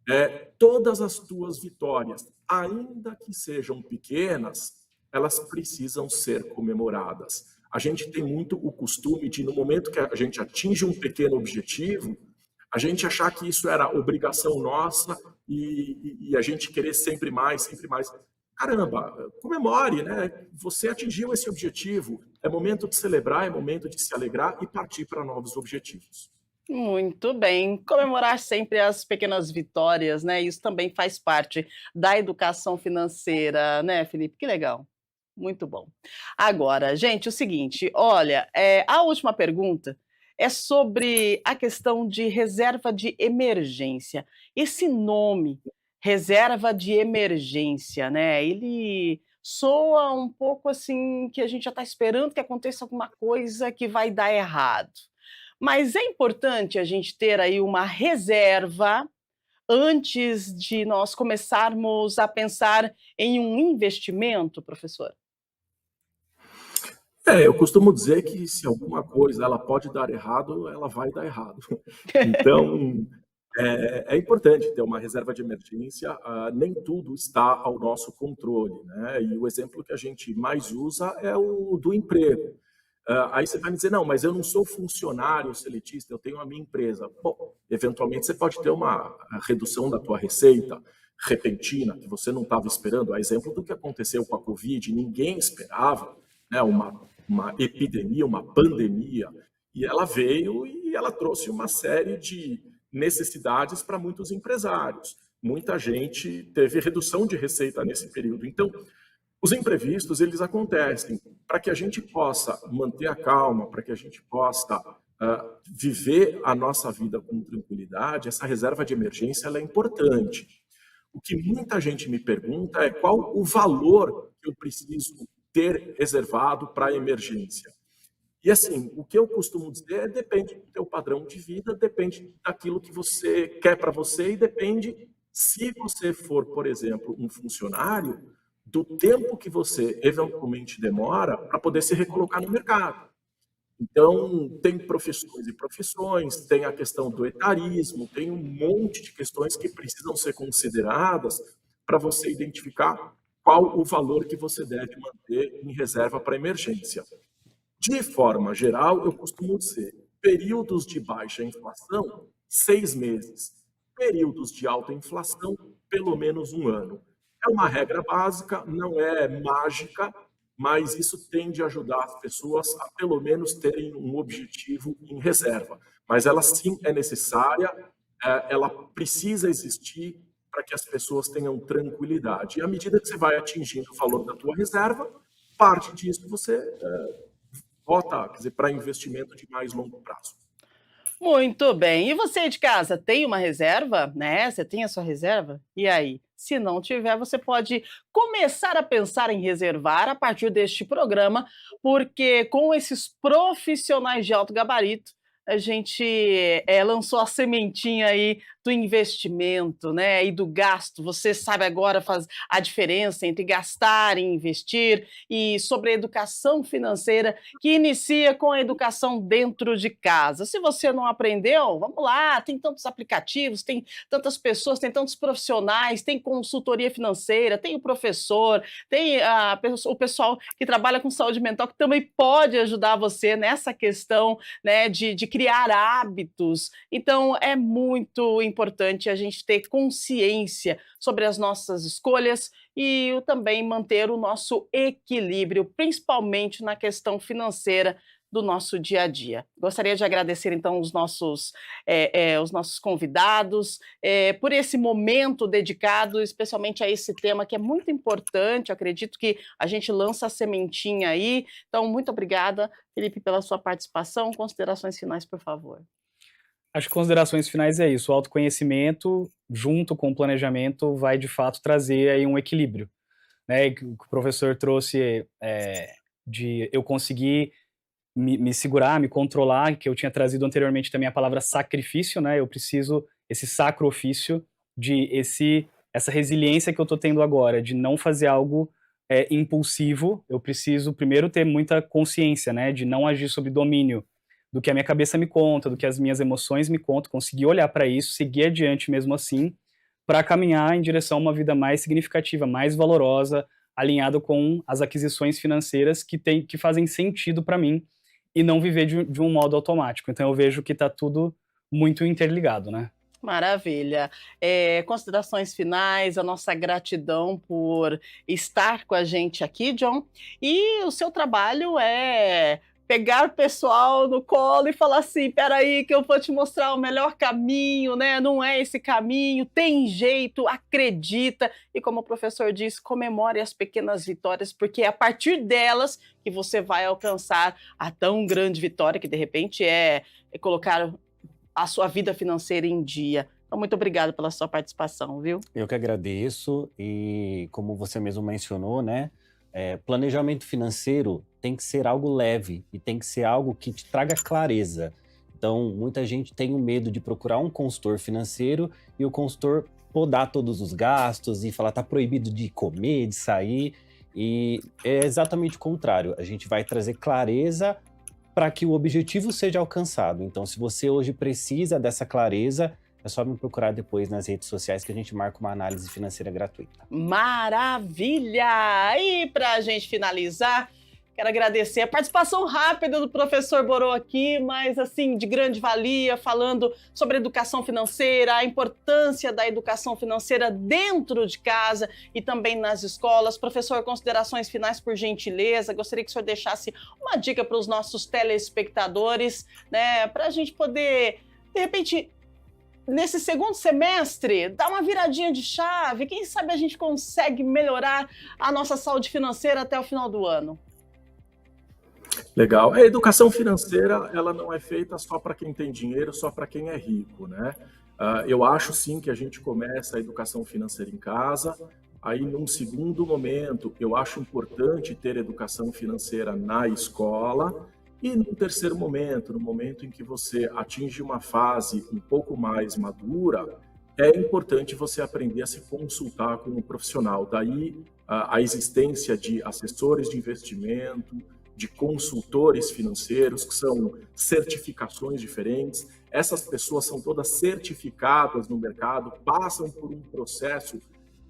é: todas as tuas vitórias, ainda que sejam pequenas, elas precisam ser comemoradas. A gente tem muito o costume de, no momento que a gente atinge um pequeno objetivo, a gente achar que isso era obrigação nossa e a gente querer sempre mais, sempre mais. Caramba, comemore, né? Você atingiu esse objetivo. É momento de celebrar, é momento de se alegrar e partir para novos objetivos. Muito bem, comemorar sempre as pequenas vitórias, né? Isso também faz parte da educação financeira, né, Felipe? Que legal. Muito bom. Agora, gente, o seguinte, olha, a última pergunta é sobre a questão de reserva de emergência. Esse nome, reserva de emergência, né? Ele soa um pouco assim que a gente já está esperando que aconteça alguma coisa que vai dar errado. Mas é importante a gente ter aí uma reserva antes de nós começarmos a pensar em um investimento, professor? Eu costumo dizer que se alguma coisa ela pode dar errado, ela vai dar errado. Então, é importante ter uma reserva de emergência. Nem tudo está ao nosso controle, né? E o exemplo que a gente mais usa é o do emprego. Aí você vai me dizer, não, mas eu não sou funcionário seletista, eu tenho a minha empresa. Bom, eventualmente você pode ter uma redução da tua receita repentina, que você não estava esperando. A exemplo do que aconteceu com a Covid, ninguém esperava, né, uma epidemia, uma pandemia, e ela veio e ela trouxe uma série de necessidades para muitos empresários. Muita gente teve redução de receita nesse período. Então, os imprevistos, eles acontecem. Para que a gente possa manter a calma, para que a gente possa viver a nossa vida com tranquilidade, essa reserva de emergência ela é importante. O que muita gente me pergunta é qual o valor que eu preciso ter reservado para a emergência. E assim, o que eu costumo dizer é depende do teu padrão de vida, depende daquilo que você quer para você e depende, se você for, por exemplo, um funcionário, do tempo que você eventualmente demora para poder se recolocar no mercado. Então, tem profissões e profissões, tem a questão do etarismo, tem um monte de questões que precisam ser consideradas para você identificar qual o valor que você deve manter em reserva para emergência. De forma geral, eu costumo dizer, períodos de baixa inflação, 6 meses. Períodos de alta inflação, pelo menos 1 ano. É uma regra básica, não é mágica, mas isso tende a ajudar as pessoas a pelo menos terem um objetivo em reserva. Mas ela sim é necessária, ela precisa existir para que as pessoas tenham tranquilidade. E à medida que você vai atingindo o valor da tua reserva, parte disso você bota, quer dizer, para investimento de mais longo prazo. Muito bem. E você de casa tem uma reserva, né? Você tem a sua reserva? E aí? Se não tiver, você pode começar a pensar em reservar a partir deste programa, porque com esses profissionais de alto gabarito, a gente lançou a sementinha aí do investimento, né? E do gasto. Você sabe agora a diferença entre gastar e investir, e sobre a educação financeira, que inicia com a educação dentro de casa. Se você não aprendeu, vamos lá, tem tantos aplicativos, tem tantas pessoas, tem tantos profissionais, tem consultoria financeira, tem o professor, tem o pessoal que trabalha com saúde mental, que também pode ajudar você nessa questão, né, de criar hábitos. Então, é muito importante a gente ter consciência sobre as nossas escolhas e também manter o nosso equilíbrio, principalmente na questão financeira do nosso dia a dia. Gostaria de agradecer, então, os nossos convidados por esse momento dedicado especialmente a esse tema que é muito importante. Eu acredito que a gente lança a sementinha aí. Então, muito obrigada, Felipe, pela sua participação. Considerações finais, por favor. Acho que considerações finais é isso. O autoconhecimento, junto com o planejamento, vai de fato trazer aí um equilíbrio, né? O que o professor trouxe de eu conseguir me segurar, me controlar, que eu tinha trazido anteriormente também a palavra sacrifício, né? Eu preciso, esse sacro ofício essa resiliência que eu estou tendo agora, de não fazer algo impulsivo. Eu preciso primeiro ter muita consciência, né, de não agir sob domínio do que a minha cabeça me conta, do que as minhas emoções me contam, conseguir olhar para isso, seguir adiante mesmo assim, para caminhar em direção a uma vida mais significativa, mais valorosa, alinhado com as aquisições financeiras que fazem sentido para mim e não viver de um modo automático. Então eu vejo que está tudo muito interligado, né? Maravilha. Considerações finais, a nossa gratidão por estar com a gente aqui, John. E o seu trabalho é pegar o pessoal no colo e falar assim, peraí que eu vou te mostrar o melhor caminho, né? Não é esse caminho, tem jeito, acredita. E como o professor disse, comemore as pequenas vitórias, porque é a partir delas que você vai alcançar a tão grande vitória, que de repente é colocar a sua vida financeira em dia. Então, muito obrigada pela sua participação, viu? Eu que agradeço e como você mesmo mencionou, né? Planejamento financeiro tem que ser algo leve e tem que ser algo que te traga clareza. Então, muita gente tem o medo de procurar um consultor financeiro e o consultor podar todos os gastos e falar tá proibido de comer, de sair. E é exatamente o contrário. A gente vai trazer clareza para que o objetivo seja alcançado. Então, se você hoje precisa dessa clareza, é só me procurar depois nas redes sociais que a gente marca uma análise financeira gratuita. Maravilha! E para a gente finalizar, quero agradecer a participação rápida do professor Borô aqui, mas assim, de grande valia, falando sobre educação financeira, a importância da educação financeira dentro de casa e também nas escolas. Professor, considerações finais, por gentileza. Gostaria que o senhor deixasse uma dica para os nossos telespectadores, né, para a gente poder, de repente, nesse segundo semestre, dar uma viradinha de chave. Quem sabe a gente consegue melhorar a nossa saúde financeira até o final do ano. Legal. A educação financeira, ela não é feita só para quem tem dinheiro, só para quem é rico, né? Eu acho sim que a gente começa a educação financeira em casa. Aí, num segundo momento, eu acho importante ter educação financeira na escola. E no terceiro momento, no momento em que você atinge uma fase um pouco mais madura, é importante você aprender a se consultar com um profissional. Daí a existência de assessores de investimento, de consultores financeiros, que são certificações diferentes. Essas pessoas são todas certificadas no mercado, passam por um processo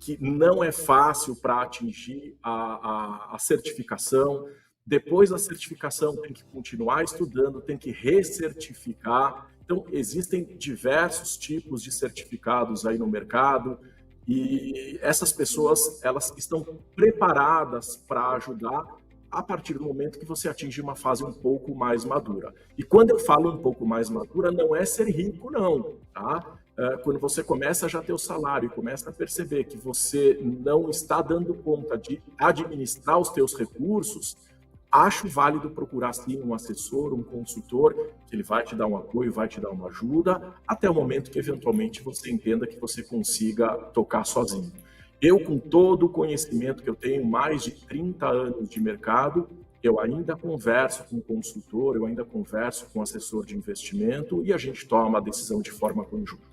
que não é fácil para atingir a certificação. Depois da certificação, tem que continuar estudando, tem que recertificar. Então, existem diversos tipos de certificados aí no mercado e essas pessoas, elas estão preparadas para ajudar a partir do momento que você atinge uma fase um pouco mais madura. E quando eu falo um pouco mais madura, não é ser rico, não, tá? Quando você começa a já ter o salário e começa a perceber que você não está dando conta de administrar os teus recursos, acho válido procurar, sim, um assessor, um consultor, que ele vai te dar um apoio, vai te dar uma ajuda, até o momento que, eventualmente, você entenda que você consiga tocar sozinho. Eu, com todo o conhecimento que eu tenho, mais de 30 anos de mercado, eu ainda converso com consultor, eu ainda converso com assessor de investimento e a gente toma a decisão de forma conjunta.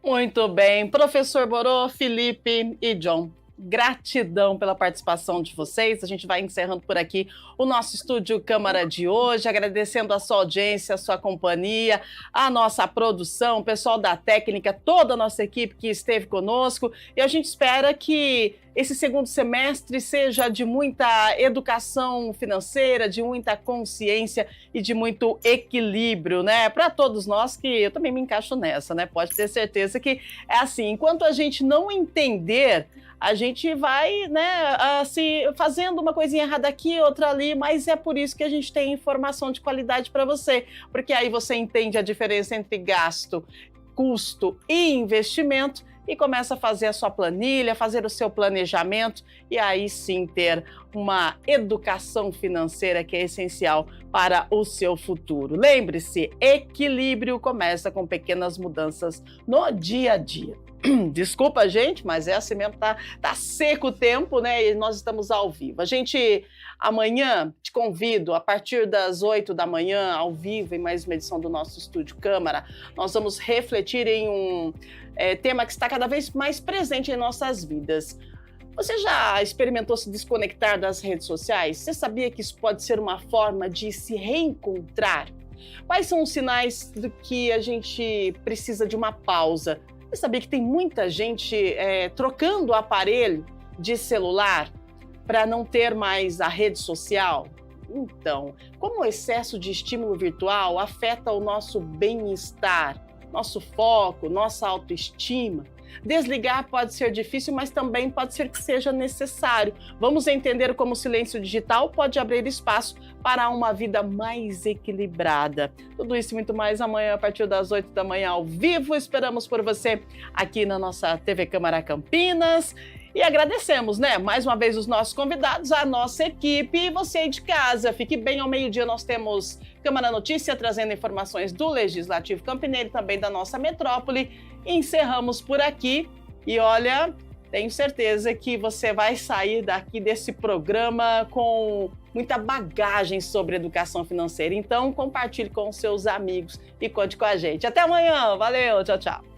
Muito bem. Professor Borô, Felipe e John, gratidão pela participação de vocês. A gente vai encerrando por aqui o nosso Estúdio Câmara de hoje, agradecendo a sua audiência, a sua companhia, a nossa produção, o pessoal da técnica, toda a nossa equipe que esteve conosco, e a gente espera que esse segundo semestre seja de muita educação financeira, de muita consciência e de muito equilíbrio, né? Para todos nós, que eu também me encaixo nessa, né? Pode ter certeza que é assim, enquanto a gente não entender, a gente vai, né, se fazendo uma coisinha errada aqui, outra ali, mas é por isso que a gente tem informação de qualidade para você, porque aí você entende a diferença entre gasto, custo e investimento e começa a fazer a sua planilha, fazer o seu planejamento e aí sim ter uma educação financeira que é essencial para o seu futuro. Lembre-se, equilíbrio começa com pequenas mudanças no dia a dia. Desculpa, gente, mas é assim mesmo, tá seco o tempo, né? E nós estamos ao vivo. A gente, amanhã, te convido, a partir das 8 da manhã, ao vivo, em mais uma edição do nosso Estúdio Câmara, nós vamos refletir em um tema que está cada vez mais presente em nossas vidas. Você já experimentou se desconectar das redes sociais? Você sabia que isso pode ser uma forma de se reencontrar? Quais são os sinais de que a gente precisa de uma pausa? Você sabia que tem muita gente trocando o aparelho de celular para não ter mais a rede social? Então, como o excesso de estímulo virtual afeta o nosso bem-estar, nosso foco, nossa autoestima? Desligar pode ser difícil, mas também pode ser que seja necessário. Vamos entender como o silêncio digital pode abrir espaço para uma vida mais equilibrada. Tudo isso e muito mais amanhã, a partir das 8 da manhã, ao vivo. Esperamos por você aqui na nossa TV Câmara Campinas. E agradecemos, né? Mais uma vez os nossos convidados, a nossa equipe e você aí de casa. Fique bem, ao meio-dia nós temos Câmara Notícia trazendo informações do Legislativo Campineiro e também da nossa metrópole. E encerramos por aqui e olha, tenho certeza que você vai sair daqui desse programa com muita bagagem sobre educação financeira. Então compartilhe com seus amigos e conte com a gente. Até amanhã, valeu, tchau, tchau.